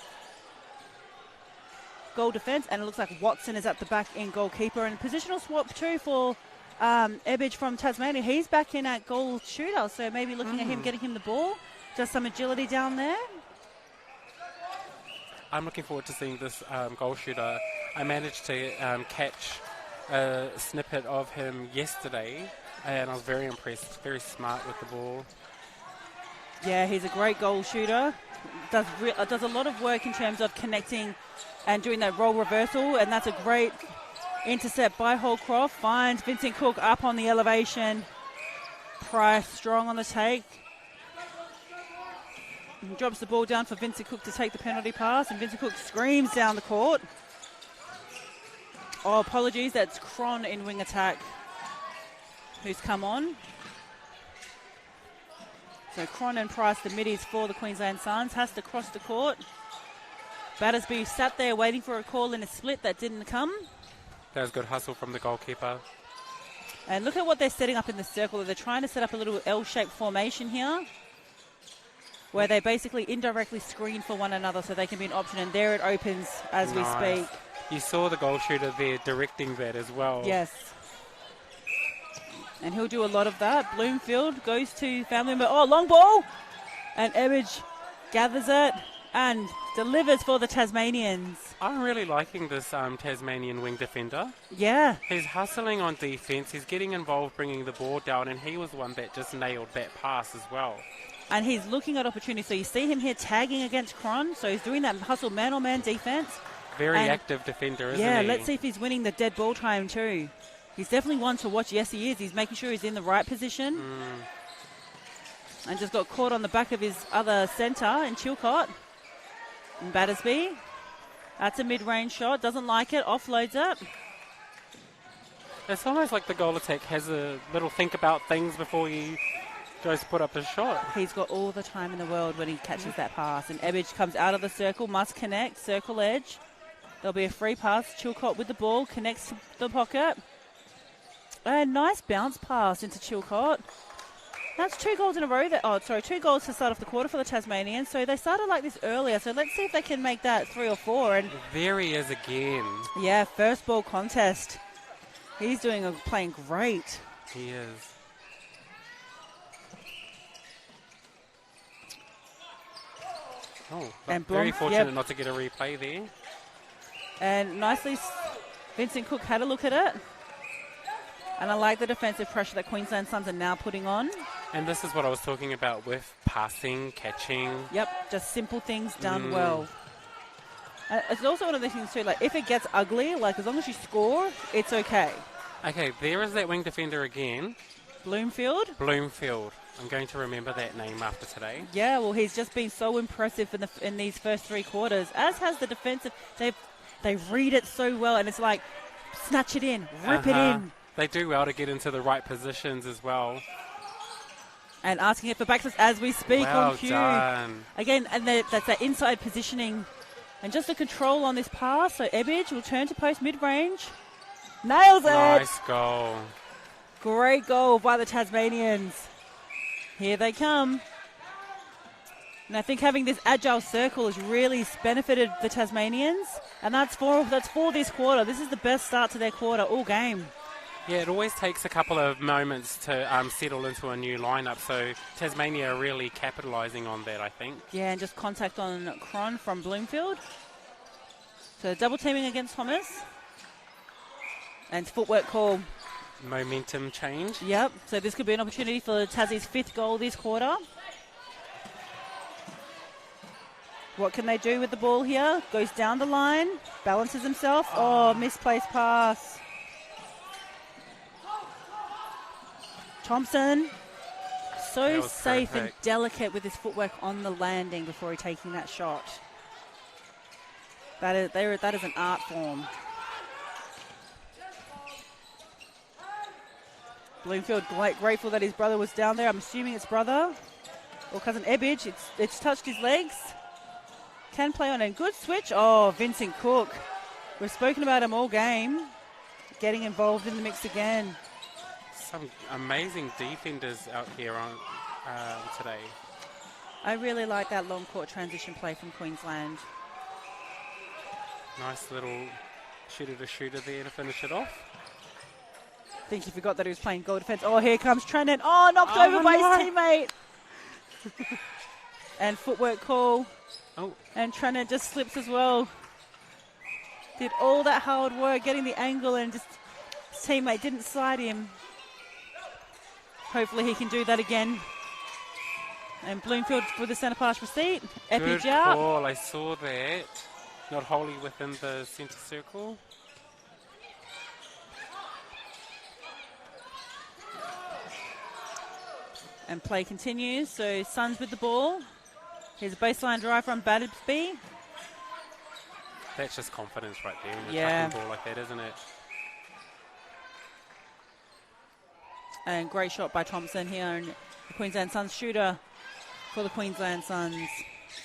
S1: goal defence. And it looks like Watson is at the back in goalkeeper. And positional swap too for Ebbage from Tasmania. He's back in at goal shooter, so maybe looking at him, getting him the ball. Just some agility down there.
S2: I'm looking forward to seeing this goal shooter. I managed to catch a snippet of him yesterday, and I was very impressed. Very smart with the ball.
S1: Yeah, he's a great goal shooter. Does a lot of work in terms of connecting and doing that role reversal, and that's a great intercept by Holcroft. Finds Vincent Cook up on the elevation. Price strong on the take. He drops the ball down for Vincent Cook to take the penalty pass, and Vincent Cook screams down the court. Oh, apologies, that's Cron in wing attack who's come on. So Cron and Price, the middies for the Queensland Suns, has to cross the court. Battersby sat there waiting for a call in a split that didn't come.
S2: That was good hustle from the goalkeeper.
S1: And look at what they're setting up in the circle. They're trying to set up a little L-shaped formation here, where they basically indirectly screen for one another so they can be an option, and there it opens as we speak.
S2: You saw the goal shooter there directing that as well.
S1: Yes. And he'll do a lot of that. Bloomfield goes to family member. Oh, long ball! And Ebbage gathers it and delivers for the Tasmanians.
S2: I'm really liking this Tasmanian wing defender.
S1: Yeah.
S2: He's hustling on defence. He's getting involved, bringing the ball down, and he was one that just nailed that pass as well.
S1: And he's looking at opportunity. So you see him here tagging against Cron. So he's doing that hustle man-on-man defence.
S2: Very active defender, isn't he?
S1: Yeah, let's see if he's winning the dead ball time too. He's definitely one to watch. Yes, he is. He's making sure he's in the right position. And just got caught on the back of his other centre in Chilcott. And Battersby. That's a mid-range shot. Doesn't like it. Offloads it.
S2: It's almost like the goal attack has a little think about things before he goes to put up his shot.
S1: He's got all the time in the world when he catches that pass. And Ebbage comes out of the circle, must connect, circle edge. There'll be a free pass. Chilcott with the ball, connects to the pocket. A nice bounce pass into Chilcott. That's 2 goals in a row. 2 goals to start off the quarter for the Tasmanians. So they started like this earlier. So let's see if they can make that 3 or 4. And
S2: there he is again.
S1: Yeah, first ball contest. He's playing great.
S2: He is. Oh,
S1: And
S2: very
S1: Blom-
S2: fortunate
S1: yep.
S2: not to get a replay there.
S1: And nicely, Vincent Cook had a look at it. And I like the defensive pressure that Queensland Suns are now putting on.
S2: And this is what I was talking about with passing, catching.
S1: Yep, just simple things done well. It's also one of the things too, like if it gets ugly, like as long as you score, it's okay.
S2: Okay, there is that wing defender again.
S1: Bloomfield.
S2: I'm going to remember that name after today.
S1: Yeah, well, he's just been so impressive in these first 3 quarters, as has the defensive. They read it so well, and it's like, snatch it in, rip it in.
S2: They do well to get into the right positions as well.
S1: And asking it for backslash as we speak
S2: Well
S1: on cue.
S2: done.
S1: Again, and that's that inside positioning. And just the control on this pass. So Ebbage will turn to post mid-range. Nails it!
S2: Nice goal.
S1: Great goal by the Tasmanians. Here they come. And I think having this agile circle has really benefited the Tasmanians. And that's for this quarter. This is the best start to their quarter all game.
S2: Yeah, it always takes a couple of moments to settle into a new lineup, so Tasmania are really capitalising on that, I think.
S1: Yeah, and just contact on Cron from Bloomfield. So double teaming against Thomas. And footwork call.
S2: Momentum change.
S1: Yep, so this could be an opportunity for Tassie's 5th goal this quarter. What can they do with the ball here? Goes down the line, balances himself. Oh, misplaced pass. Thompson, so safe and delicate with his footwork on the landing before he taking that shot. That is an art form. Bloomfield grateful that his brother was down there. I'm assuming it's brother or cousin Ebbage. It's touched his legs. Can play on a good switch. Oh, Vincent Cook. We've spoken about him all game. Getting involved in the mix again.
S2: Some amazing defenders out here on today.
S1: I really like that long court transition play from Queensland.
S2: Nice little shooter there to finish it off.
S1: I think he forgot that he was playing goal defence. Oh, here comes Trennan. Oh, knocked over by his teammate. And footwork call.
S2: Oh.
S1: And Trennan just slips as well. Did all that hard work getting the angle and just his teammate didn't slide him. Hopefully he can do that again. And Bloomfield with the centre pass receipt.
S2: Good
S1: Eppage out.
S2: call, I saw that. Not wholly within the centre circle.
S1: And play continues. So Suns with the ball. Here's a baseline drive from Battersby.
S2: That's just confidence right there in a tracking ball like that, isn't it?
S1: And great shot by Thompson here, and the Queensland Suns shooter for the Queensland Suns.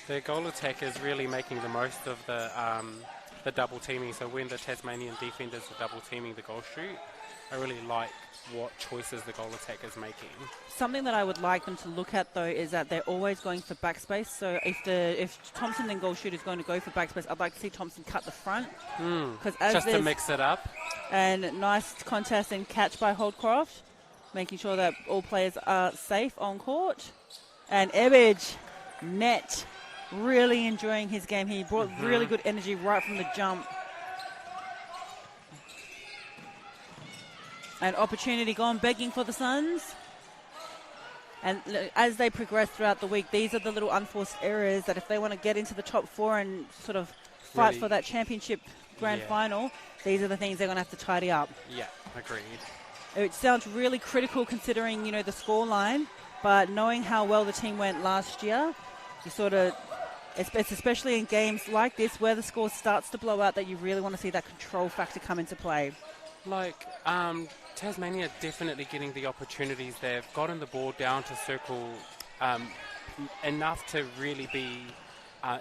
S2: Their goal attack is really making the most of the double teaming. So when the Tasmanian defenders are double teaming the goal shoot, I really like what choices the goal attack is making.
S1: Something that I would like them to look at though is that they're always going for backspace. So if Thompson then goal shoot is going to go for backspace, I'd like to see Thompson cut the front.
S2: Just to mix it up.
S1: And nice contest and catch by Holdcroft, making sure that all players are safe on court. And Ebbage, net, really enjoying his game. He brought really good energy right from the jump. An opportunity gone begging for the Suns. And as they progress throughout the week, these are the little unforced errors that if they want to get into the top 4 and sort of fight for that championship grand final, these are the things they're going to have to tidy up. Yeah,
S2: agreed.
S1: It sounds really critical considering, you know, the scoreline, but knowing how well the team went last year, you sort of, it's especially in games like this where the score starts to blow out, that you really want to see that control factor come into play.
S2: Like, Tasmania definitely getting the opportunities. They've gotten the ball down to circle enough to really be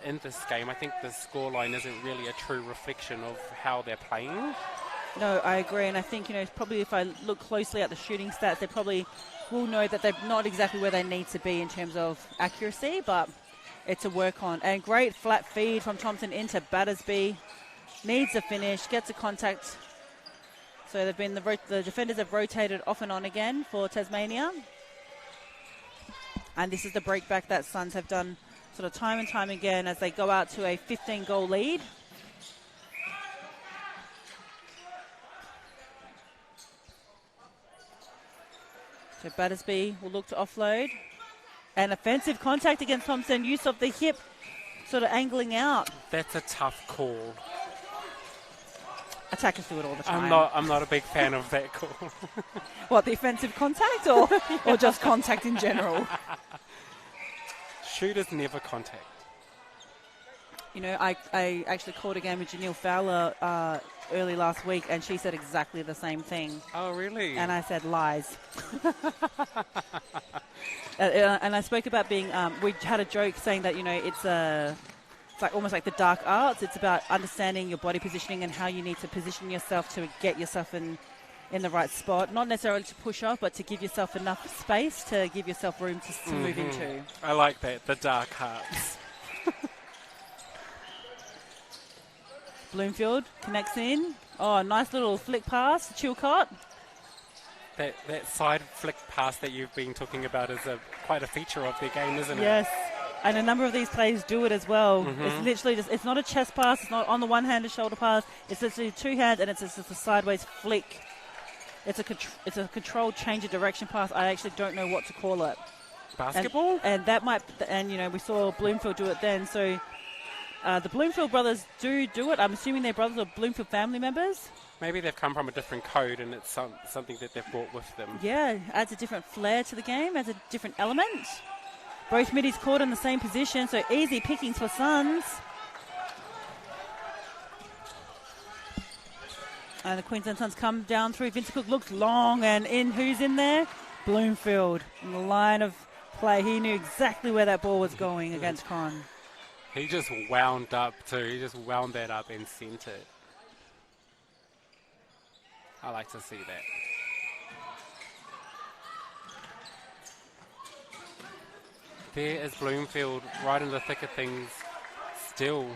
S2: in this game. I think the scoreline isn't really a true reflection of how they're playing.
S1: No, I agree, and I think, you know, probably if I look closely at the shooting stats, they probably will know that they're not exactly where they need to be in terms of accuracy, but it's a work on. And great flat feed from Thompson into Battersby. Needs a finish, gets a contact. So they've been the defenders have rotated off and on again for Tasmania. And this is the break back that Suns have done sort of time and time again as they go out to a 15-goal lead. So Battersby will look to offload. And offensive contact against Thompson, use of the hip, sort of angling out.
S2: That's a tough call.
S1: Attackers do it all the time.
S2: I'm not a big fan of that call.
S1: What, the offensive contact or just contact in general?
S2: Shooters never contact.
S1: You know, I actually called a game with Janelle Fowler early last week, and she said exactly the same thing.
S2: Oh, really?
S1: And I said lies. And I spoke about being, we had a joke saying that, you know, it's like almost like the dark arts. It's about understanding your body positioning and how you need to position yourself to get yourself in in the right spot. Not necessarily to push off, but to give yourself enough space to give yourself room to move into.
S2: I like that, the dark hearts.
S1: Bloomfield connects in. Oh, nice little flick pass to Chilcott.
S2: That side flick pass that you've been talking about is quite a feature of their game, isn't it?
S1: Yes, and a number of these players do it as well. It's literally just, it's not a chest pass, it's not on the one-handed shoulder pass, it's literally two hands and it's just a sideways flick. It's a controlled change of direction pass. I actually don't know what to call it.
S2: Basketball?
S1: And that might, and you know, we saw Bloomfield do it then, so the Bloomfield brothers do it. I'm assuming they're brothers or Bloomfield family members.
S2: Maybe they've come from a different code and it's something that they've brought with them.
S1: Yeah, adds a different flair to the game, adds a different element. Both middies caught in the same position, so easy pickings for Suns. And the Queensland Suns come down through. Vincent Cook looks long and in. Who's in there? Bloomfield in the line of play. He knew exactly where that ball was going against Con.
S2: He just wound up too. He just wound that up and sent it. I like to see that. There is Bloomfield right in the thick of things still.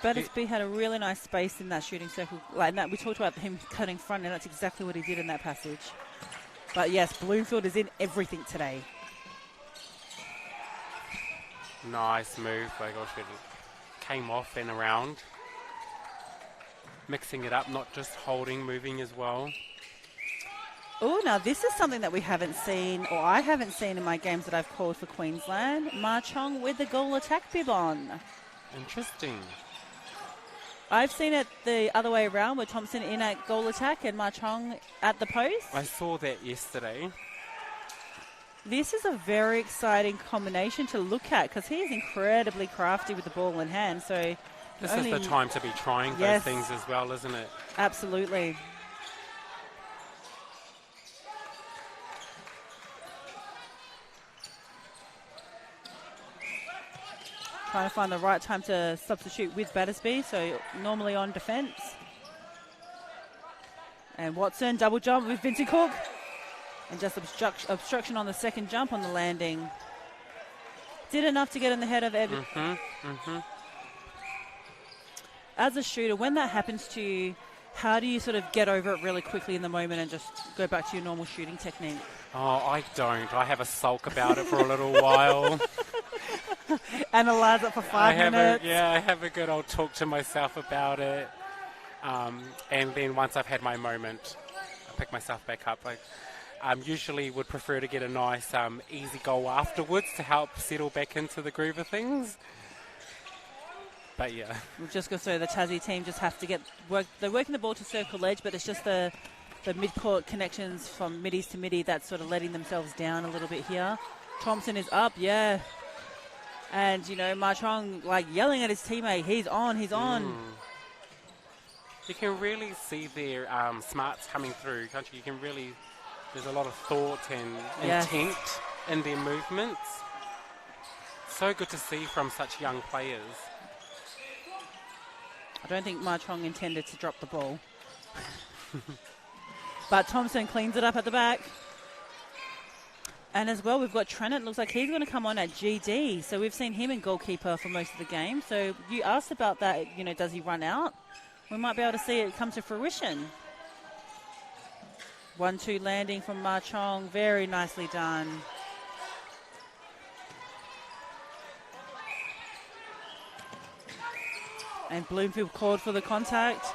S1: Battersby had a really nice space in that shooting circle. Like that, we talked about him cutting front, and that's exactly what he did in that passage. But yes, Bloomfield is in everything today.
S2: Nice move by Goldschmidt. Came off and around. Mixing it up, not just holding, moving as well.
S1: Oh, now this is something that we haven't seen, or I haven't seen in my games that I've called for Queensland. Ma Chong with the goal attack bib on.
S2: Interesting.
S1: I've seen it the other way around, with Thompson in at goal attack and Ma Chong at the post.
S2: I saw that yesterday.
S1: This is a very exciting combination to look at because he is incredibly crafty with the ball in hand. So
S2: this is the time to be trying those things as well, isn't it?
S1: Absolutely. Trying to find the right time to substitute with Battersby, so normally on defence. And Watson, double jump with Vincent Cook. And just obstruction on the second jump on the landing. Did enough to get in the head of Evan. As a shooter, when that happens to you, how do you sort of get over it really quickly in the moment and just go back to your normal shooting technique?
S2: Oh, I don't. I have a sulk about it for a little while.
S1: Analyze it for 5 minutes.
S2: I have a good old talk to myself about it. And then once I've had my moment, I pick myself back up. Usually would prefer to get a nice easy goal afterwards to help settle back into the groove of things. But yeah.
S1: We've just got to say the Tassie team just have to get work. They're working the ball to circle edge, but it's just the mid-court connections from middies to middie that's sort of letting themselves down a little bit here. Thompson is up, yeah. And, you know, Ma Chong, like, yelling at his teammate, he's on, he's on.
S2: You can really see their smarts coming through, can't you? You can really, there's a lot of thought and intent in their movements. So good to see from such young players.
S1: I don't think Ma Chong intended to drop the ball. But Thompson cleans it up at the back. And as well, we've got Trennant. Looks like he's going to come on at GD. So we've seen him in goalkeeper for most of the game. So you asked about that, you know, does he run out? We might be able to see it come to fruition. 1-2 landing from Ma Chong. Very nicely done. And Bloomfield called for the contact.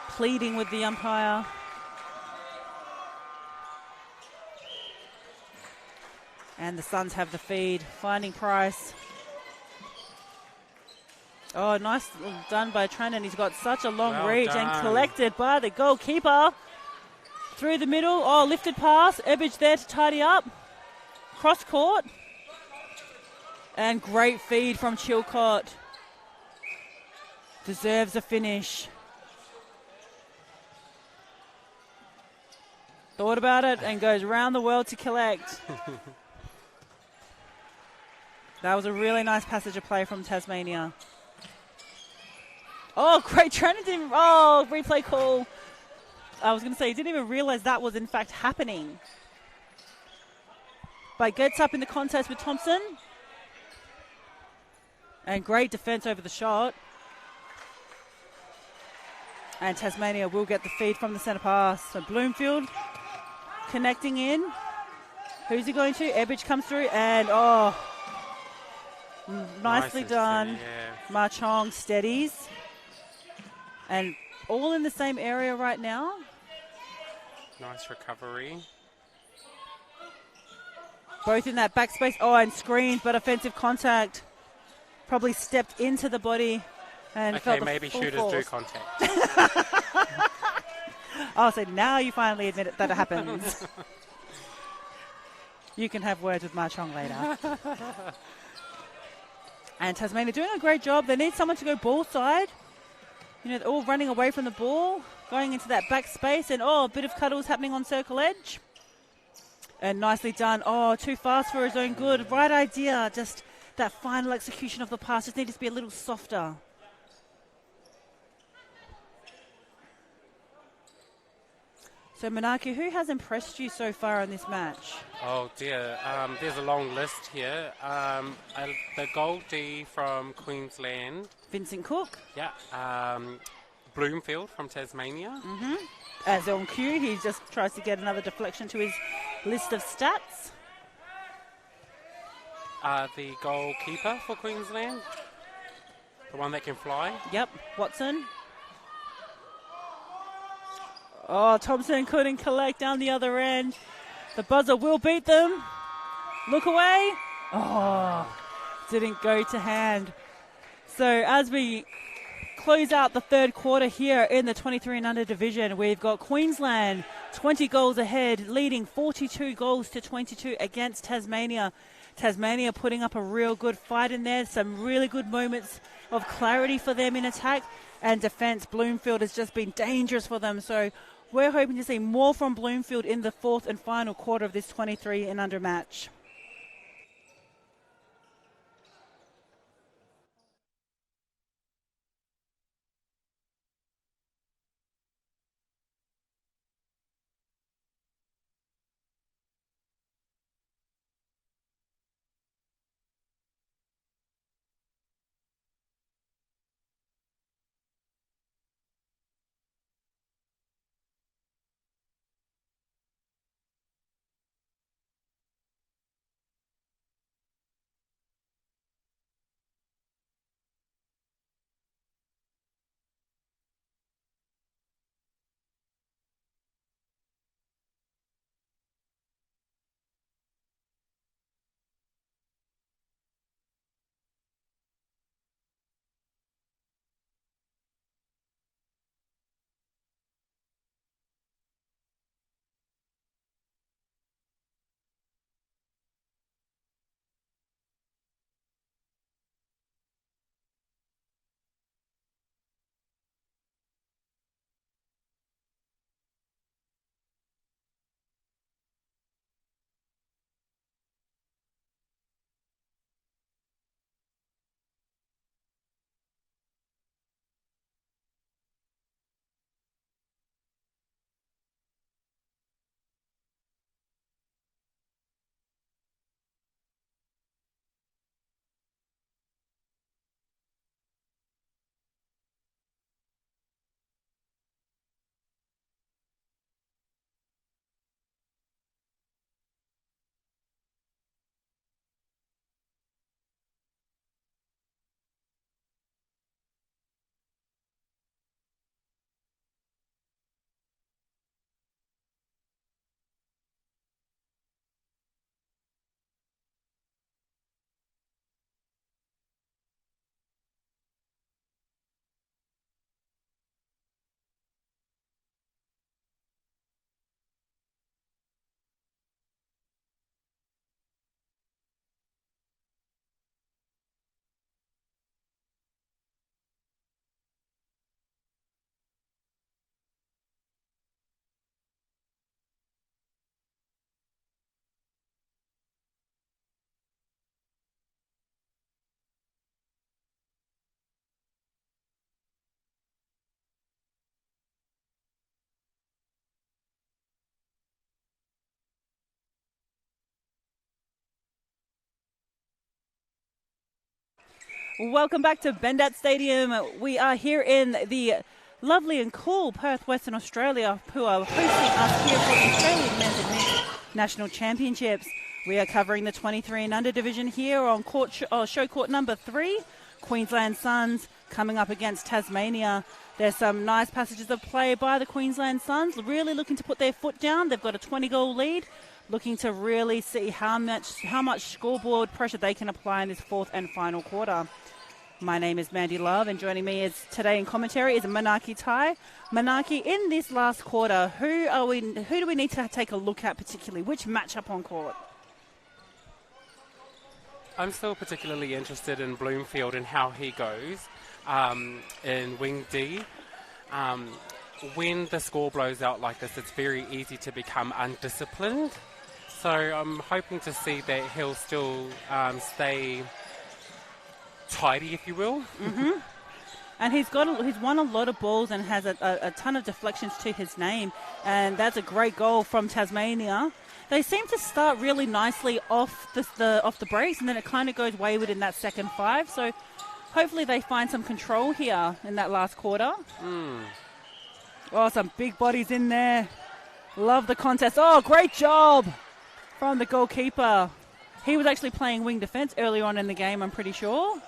S1: Pleading with the umpire. And the Suns have the feed, finding Price. Oh, nice done by Trennan. He's got such a long reach and collected by the goalkeeper. Through the middle. Oh, lifted pass. Ebbage there to tidy up. Cross court. And great feed from Chilcott. Deserves a finish. Thought about it and goes around the world to collect. That was a really nice passage of play from Tasmania. Oh, great Trinity. Oh, replay call. I was going to say, he didn't even realise that was in fact happening. But gets up in the contest with Thompson. And great defence over the shot. And Tasmania will get the feed from the centre pass. So Bloomfield connecting in. Who's he going to? Ebbridge comes through and nicely done.
S2: Yeah.
S1: Marchong steadies. And all in the same area right now.
S2: Nice recovery.
S1: Both in that backspace. Oh, and screened, but offensive contact. Probably stepped into the body and felt
S2: Okay,
S1: the
S2: maybe
S1: full
S2: shooters
S1: force.
S2: do contact.
S1: Oh, so now you finally admit it, that it happens. You can have words with Marchong later. And Tasmania doing a great job. They need someone to go ball side. You know, they're all running away from the ball, going into that back space, and a bit of cuddles happening on circle edge. And nicely done. Too fast for his own good. Right idea, just that final execution of the pass just needed to be a little softer. So, Manaki, who has impressed you so far in this match?
S2: Oh dear, there's a long list here. The Goldie from Queensland.
S1: Vincent Cook.
S2: Yeah. Bloomfield from Tasmania.
S1: As on cue, he just tries to get another deflection to his list of stats.
S2: The goalkeeper for Queensland. The one that can fly.
S1: Yep, Watson. Thompson couldn't collect down the other end. The buzzer will beat them. Look away. Didn't go to hand. So as we close out the third quarter here in the 23 and under division, we've got Queensland 20 goals ahead, leading 42 goals to 22 against Tasmania. Tasmania putting up a real good fight in there. Some really good moments of clarity for them in attack and defence. Bloomfield has just been dangerous for them. So we're hoping to see more from Bloomfield in the fourth and final quarter of this 23 and under match. Welcome back to Bendat Stadium. We are here in the lovely and cool Perth, Western Australia, who are hosting us here for the Australian Men's and Women's National Championships. We are covering the 23 and under division here on show court number 3. Queensland Suns coming up against Tasmania. There's some nice passages of play by the Queensland Suns, really looking to put their foot down. They've got a 20-goal lead, looking to really see how much scoreboard pressure they can apply in this fourth and final quarter. My name is Mandy Love, and joining me today in commentary is Manaki Tai. Manaki, in this last quarter, who do we need to take a look at particularly? Which matchup on court?
S2: I'm still particularly interested in Bloomfield and how he goes in Wing D. When the score blows out like this, it's very easy to become undisciplined. So I'm hoping to see that he'll still stay tidy, if you will.
S1: Mm-hmm. And he's won a lot of balls and has a ton of deflections to his name, and that's a great goal from Tasmania. They seem to start really nicely off the breaks, and then it kind of goes wayward in that second 5. So hopefully they find some control here in that last quarter. Oh, some big bodies in there. Love the contest. Oh, great job from the goalkeeper. He was actually playing wing defence earlier on in the game, I'm pretty sure.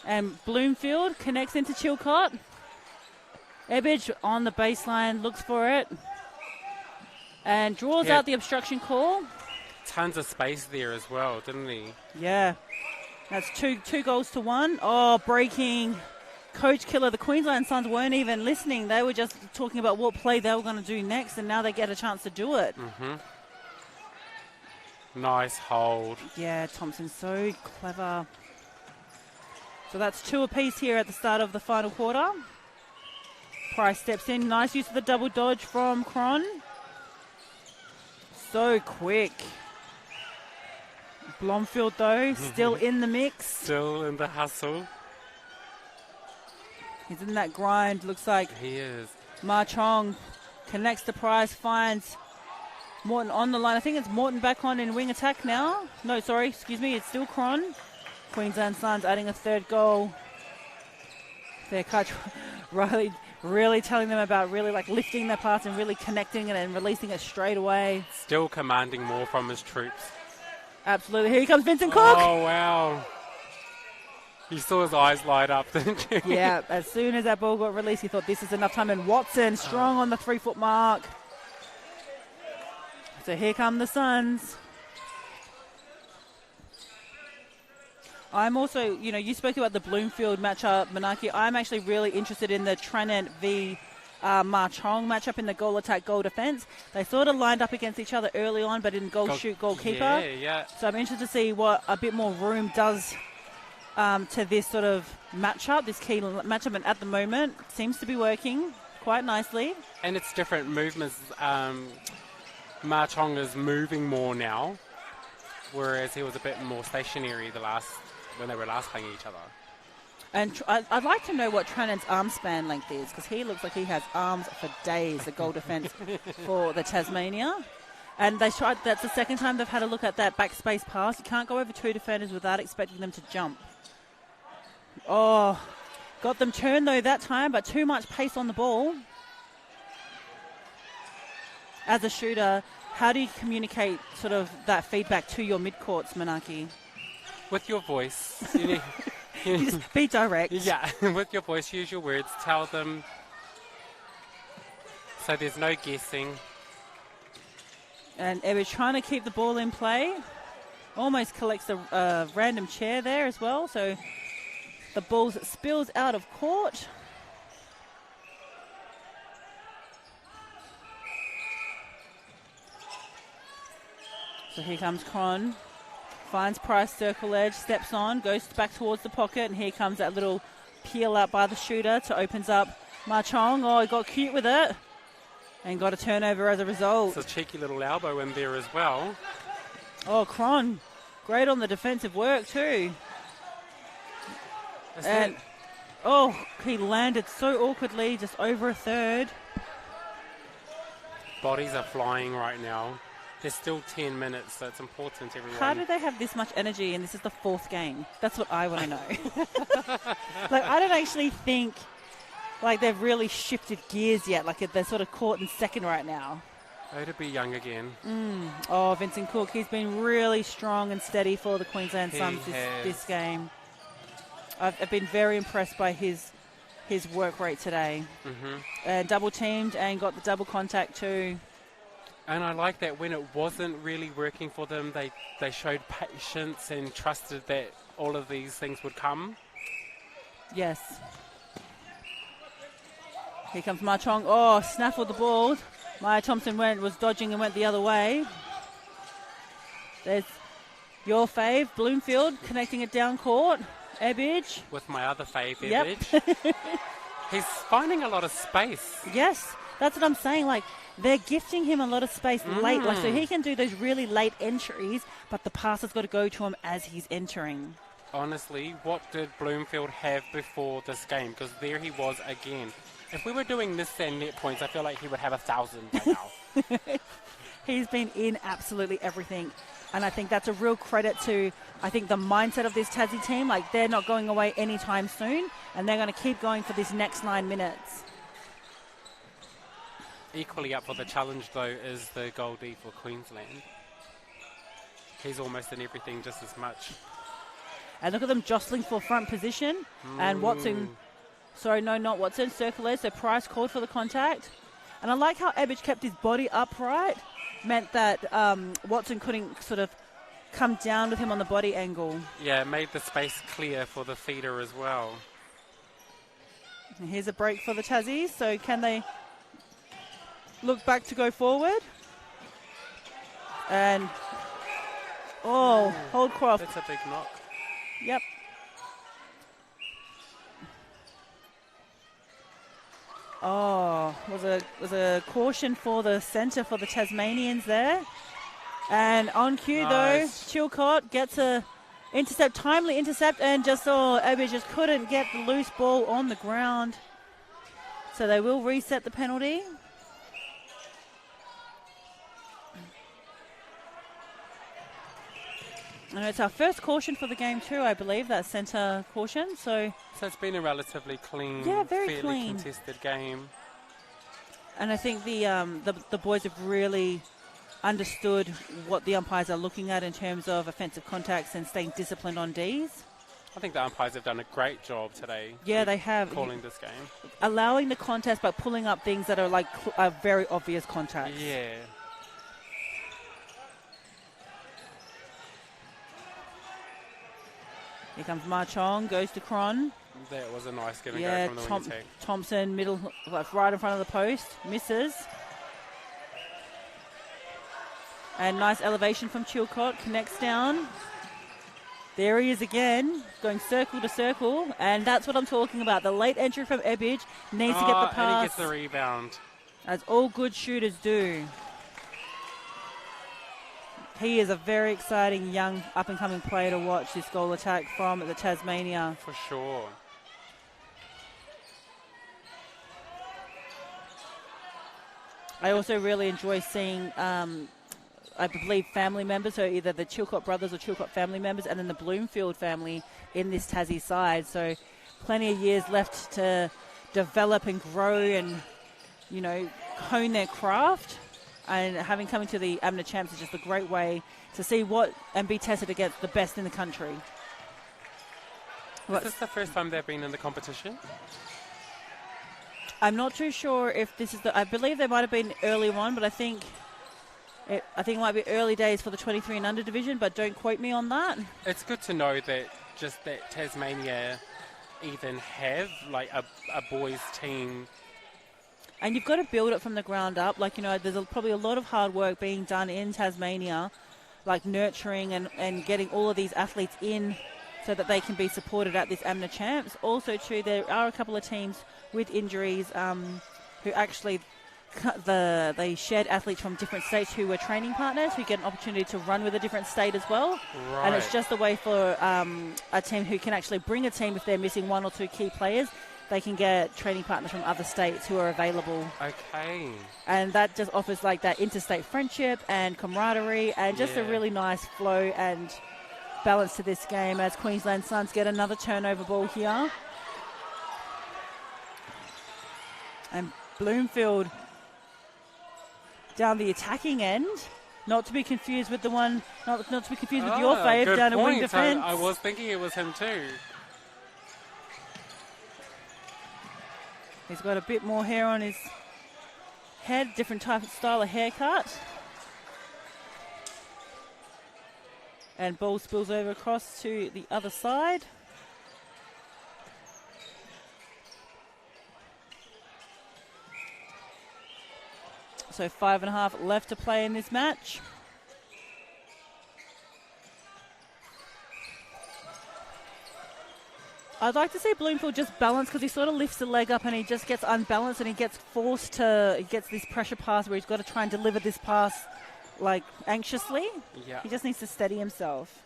S1: And Bloomfield connects into Chilcott. Ebbage on the baseline, looks for it. And draws out the obstruction call.
S2: Tons of space there as well, didn't he?
S1: Yeah. That's two goals to 1. Oh, breaking. Coach Killer, the Queensland Suns weren't even listening. They were just talking about what play they were going to do next, and now they get a chance to do it.
S2: Mm-hmm. Nice hold.
S1: Yeah, Thompson's so clever. So that's 2 apiece here at the start of the final quarter. Price steps in. Nice use of the double dodge from Cron. So quick. Blomfield, though, still in the mix.
S2: Still in the hustle.
S1: He's in that grind, looks like.
S2: He is.
S1: Ma Chong connects to Price, finds Morton on the line. I think it's Morton back on in wing attack now. No, sorry, excuse me, it's still Cron. Queensland Suns adding a 3rd goal. Their coach really telling them about really like lifting their pass and really connecting it and releasing it straight away.
S2: Still commanding more from his troops.
S1: Absolutely. Here comes Vincent Cook.
S2: Oh, wow. You saw his eyes light up, didn't you?
S1: Yeah, as soon as that ball got released, he thought this is enough time. And Watson strong on the 3-foot mark. So here come the Suns. I'm also, you spoke about the Bloomfield matchup, Manaki. I'm actually really interested in the Tranent v. Ma Chong matchup in the goal attack, goal defence. They sort of lined up against each other early on, but in goal shoot, goalkeeper.
S2: Yeah.
S1: So I'm interested to see what a bit more room does to this sort of matchup, this key matchup. And at the moment, seems to be working quite nicely.
S2: And it's different movements. Ma Chong is moving more now, whereas he was a bit more stationary when they were last playing each other.
S1: And I'd like to know what Tranent's arm span length is, because he looks like he has arms for days, the goal defence for the Tasmania. And that's the second time they've had a look at that backspace pass. You can't go over 2 defenders without expecting them to jump. Oh, got them turned though that time, but too much pace on the ball. As a shooter, how do you communicate sort of that feedback to your mid-courts, Manaki?
S2: With your voice.
S1: You just be direct.
S2: Yeah, with your voice, use your words, tell them. So there's no guessing.
S1: And Ebbers trying to keep the ball in play. Almost collects a random chair there as well. So the ball spills out of court. So here comes Cron. Finds Price circle edge, steps on, goes back towards the pocket, and here comes that little peel out by the shooter to opens up Ma Chong. Oh, he got cute with it and got a turnover as a result.
S2: It's a cheeky little elbow in there as well.
S1: Oh, Cron, great on the defensive work too. And he landed so awkwardly, just over a third.
S2: Bodies are flying right now. There's still 10 minutes, so it's important, everyone.
S1: How do they have this much energy and this is the 4th game? That's what I want to know. Like, I don't actually think, like, they've really shifted gears yet. Like, they're sort of caught in second right now.
S2: Oh, to be young again.
S1: Oh, Vincent Cook, he's been really strong and steady for the Queensland
S2: He
S1: Suns
S2: has.
S1: this game. I've been very impressed by his work rate today. And double teamed and got the double contact too.
S2: And I like that when it wasn't really working for them, they showed patience and trusted that all of these things would come.
S1: Yes. Here comes Ma Chong. Oh, snaffled the ball. Maya Thompson was dodging and went the other way. There's your fave, Bloomfield, connecting it down court. Ebbage.
S2: With my other fave,
S1: Yep.
S2: Ebbage. He's finding a lot of space.
S1: Yes, that's what I'm saying. Like, they're gifting him a lot of space late, like, so he can do those really late entries, but the pass has got to go to him as he's entering.
S2: Honestly, what did Bloomfield have before this game? Because there he was again. If we were doing this and net points, I feel like he would have 1,000 by now.
S1: He's been in absolutely everything. And I think that's a real credit to, I think, the mindset of this Tassie team. Like, they're not going away anytime soon, and they're going to keep going for this next 9 minutes.
S2: Equally up for the challenge, though, is the Goldie for Queensland. He's almost in everything just as much.
S1: And look at them jostling for front position. And Watson, sorry, no, not Watson, Circular, so Price called for the contact. And I like how Ebbage kept his body upright. Meant that Watson couldn't sort of come down with him on the body angle.
S2: Yeah, made the space clear for the feeder as well.
S1: And here's a break for the Tassies. So can they look back to go forward? And, Holdcroft.
S2: That's a big knock.
S1: Yep. Oh, was a caution for the centre for the Tasmanians there. And on cue,
S2: Nice.
S1: though, Chilcott gets a timely intercept, and Ebbage just couldn't get the loose ball on the ground. So they will reset the penalty. And it's our first caution for the game too, I believe, that centre caution. So
S2: it's been a relatively clean,
S1: very
S2: fairly
S1: clean
S2: contested game.
S1: And I think the boys have really understood what the umpires are looking at in terms of offensive contacts and staying disciplined on Ds.
S2: I think the umpires have done a great job today.
S1: Yeah, they have.
S2: Calling this game.
S1: Allowing the contest, but pulling up things that are like very obvious contacts.
S2: Yeah.
S1: Here comes Ma Chong, goes to Cron.
S2: That was a nice give and go from the wing attack.
S1: Thompson, middle, right in front of the post, misses. And nice elevation from Chilcott, connects down. There he is again, going circle to circle, and that's what I'm talking about. The late entry from Ebbage needs to get the pass.
S2: And he gets the rebound.
S1: As all good shooters do. He is a very exciting young up-and-coming player to watch, this goal attack from the Tasmania.
S2: For sure.
S1: I also really enjoy seeing, I believe, family members, so either the Chilcott brothers or Chilcott family members, and then the Bloomfield family in this Tassie side. So plenty of years left to develop and grow and, hone their craft. And having come into the AMMNA Champs is just a great way to see and be tested against the best in the country.
S2: Is this the first time they've been in the competition?
S1: I'm not too sure if this is I believe there might have been early one, but I think it might be early days for the 23 and under division, but don't quote me on that.
S2: It's good to know that Tasmania even have like a boys team.
S1: And you've got to build it from the ground up. There's probably a lot of hard work being done in Tasmania, like nurturing and getting all of these athletes in so that they can be supported at this AMMNA Champs. Also, too, there are a couple of teams with injuries who actually, they shared athletes from different states who were training partners who get an opportunity to run with a different state as well.
S2: Right.
S1: And it's just a way for a team who can actually bring a team if they're missing one or two key players. they can get training partners from other states who are available.
S2: Okay.
S1: And that just offers like that interstate friendship and camaraderie and just a really nice flow and balance to this game as Queensland Suns get another turnover ball here. And Bloomfield down the attacking end. Not to be confused with the one, not to be confused with your fave
S2: good
S1: down in wing
S2: point.
S1: defence.
S2: I was thinking it was him too.
S1: He's got a bit more hair on his head, different type of style of haircut. And ball spills over across to the other side. So 5.5 left to play in this match. I'd like to see Bloomfield just balance because he sort of lifts the leg up and he just gets unbalanced and he gets forced to, he gets this pressure pass where he's got to try and deliver this pass like anxiously.
S2: Yeah.
S1: He just needs to steady himself.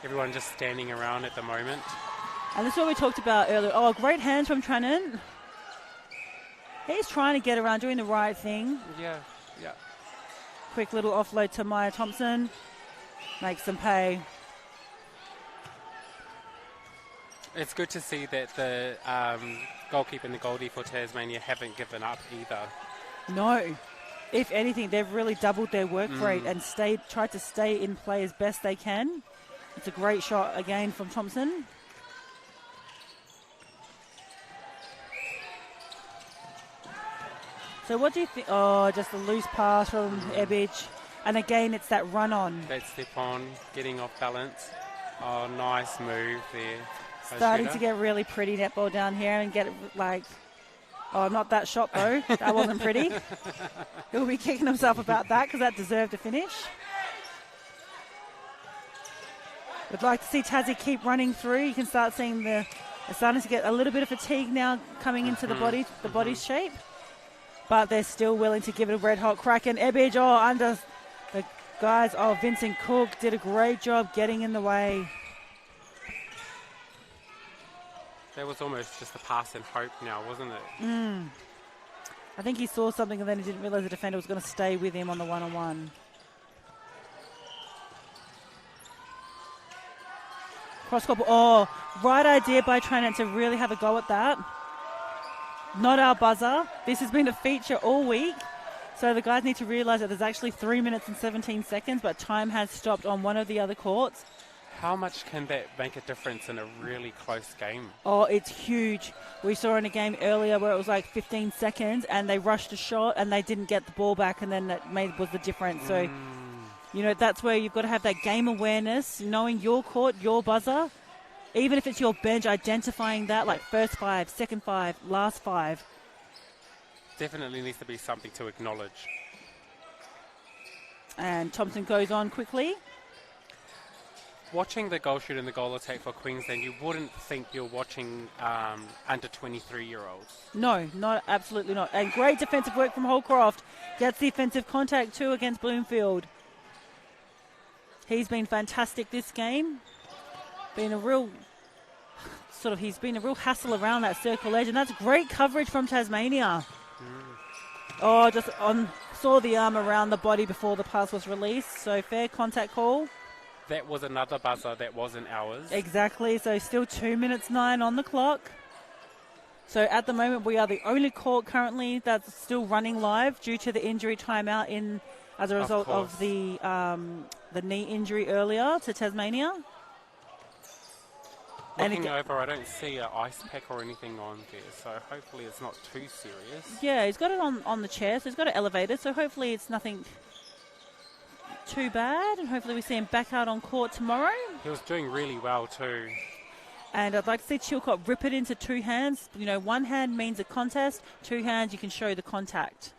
S2: Everyone just standing around at the moment.
S1: And this is what we talked about earlier. Oh, great hands from Trannan. He's trying to get around, doing the right thing.
S2: Yeah, yeah.
S1: Quick little offload to Maya Thompson. Makes them pay.
S2: It's good to see that the goalkeeper and the goalie for Tasmania haven't given up either.
S1: No. If anything, they've really doubled their work rate and tried to stay in play as best they can. It's a great shot again from Thompson. So what do you think? Oh, just a loose pass from Ebbage. And again, it's that run on.
S2: That step on, getting off balance. Oh, nice move there.
S1: Starting to get really pretty netball down here and get like, oh, not that shot though. That wasn't pretty. He'll be kicking himself about that because that deserved a finish. Would like to see Tassie keep running through. You can start seeing they're starting to get a little bit of fatigue now coming into the body's shape. But they're still willing to give it a red hot crack. And Ebbage, under the guys. Oh, Vincent Cook did a great job getting in the way.
S2: That was almost just a pass and hope now, wasn't it?
S1: I think he saw something and then he didn't realise the defender was going to stay with him on the one-on-one. Cross-couple. Oh, right idea by Tranent to really have a go at that. Not our buzzer. This has been a feature all week. So the guys need to realise that there's actually 3 minutes and 17 seconds, but time has stopped on one of the other courts.
S2: How much can that make a difference in a really close game?
S1: Oh, it's huge. We saw in a game earlier where it was like 15 seconds and they rushed a shot and they didn't get the ball back, and then that was the difference. So, you know, that's where you've got to have that game awareness, knowing your court, your buzzer. Even if it's your bench, identifying that, like first 5, second 5, last 5.
S2: Definitely needs to be something to acknowledge. And
S1: Thompson goes on quickly.
S2: Watching the goal shoot and the goal attack for Queensland, you wouldn't think you're watching under 23-year-olds.
S1: No, absolutely not. And great defensive work from Holcroft. Gets the offensive contact too against Bloomfield. He's been fantastic this game. He's been a real hassle around that circle edge, and that's great coverage from Tasmania. Oh, saw the arm around the body before the pass was released, so fair contact call.
S2: That was another buzzer that wasn't ours.
S1: Exactly, so still 2 minutes 9 on the clock. So at the moment we are the only court currently that's still running live due to the injury timeout as a result of the knee injury earlier to Tasmania.
S2: Looking over, I don't see an ice pack or anything on there, so hopefully it's not too serious.
S1: Yeah, he's got it on the chair, so he's got it elevated, so hopefully it's nothing too bad, and hopefully we see him back out on court tomorrow.
S2: He was doing really well too.
S1: And I'd like to see Chilcott rip it into 2 hands. You know, 1 hand means a contest, 2 hands you can show the contact.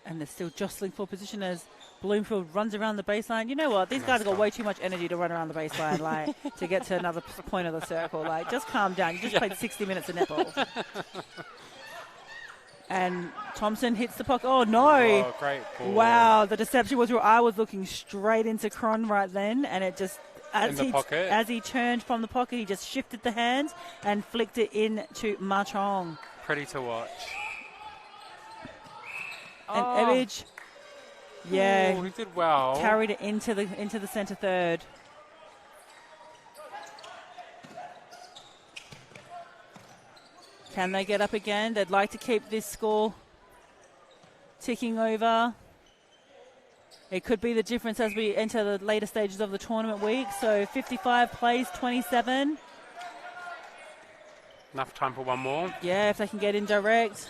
S1: And they're still jostling for position as Bloomfield runs around the baseline. You know what? These guys have got way too much energy to run around the baseline, like, to get to another point of the circle. Like, just calm down. You just played 60 minutes of netball. And Thompson hits the pocket. Oh, no.
S2: Oh, great ball.
S1: Wow, the deception was real. I was looking straight into Cron right then, and it just, as he turned from the pocket, he just shifted the hands and flicked it into Ma Chong.
S2: Pretty to watch.
S1: And Ebbage, yeah,
S2: he did well.
S1: Carried it into the centre third. Can they get up again? They'd like to keep this score ticking over. It could be the difference as we enter the later stages of the tournament week. So 55 plays 27.
S2: Enough time for one more.
S1: Yeah, if they can get in direct.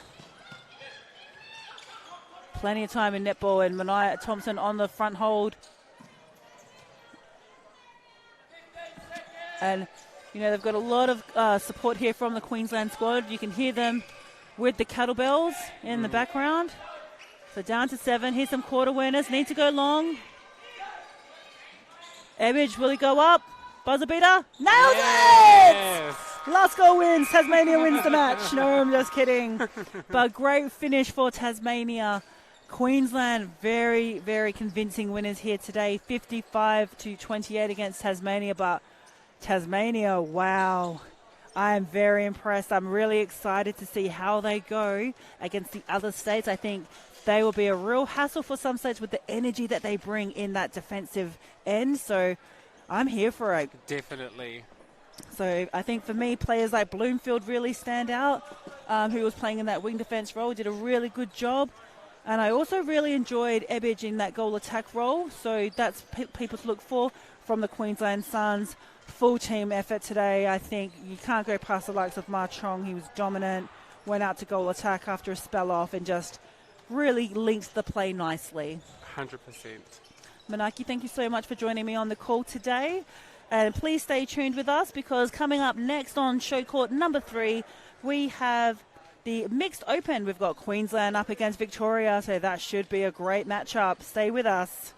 S1: Plenty of time in netball, and Mania Thompson on the front hold. And, you know, they've got a lot of support here from the Queensland squad. You can hear them with the kettlebells in the background. So down to 7. Here's some quarter winners. Need to go long. Ebbage, will he go up? Buzzer beater. Nails it! Last goal wins. Tasmania wins the match. No, I'm just kidding. But great finish for Tasmania. Queensland, very, very convincing winners here today. 55-28 against Tasmania. But Tasmania, wow. I am very impressed. I'm really excited to see how they go against the other states. I think they will be a real hassle for some states with the energy that they bring in that defensive end. So I'm here for it.
S2: Definitely.
S1: So I think for me, players like Bloomfield really stand out, who was playing in that wing defence role, did a really good job. And I also really enjoyed Ebbage in that goal attack role. So that's people to look for from the Queensland Suns. Full team effort today. I think you can't go past the likes of Ma Chong. He was dominant, went out to goal attack after a spell off and just really linked the play nicely.
S2: 100%.
S1: Manaki, thank you so much for joining me on the call today. And please stay tuned with us, because coming up next on show court number 3, we have the Mixed Open. We've got Queensland up against Victoria, so that should be a great matchup. Stay with us.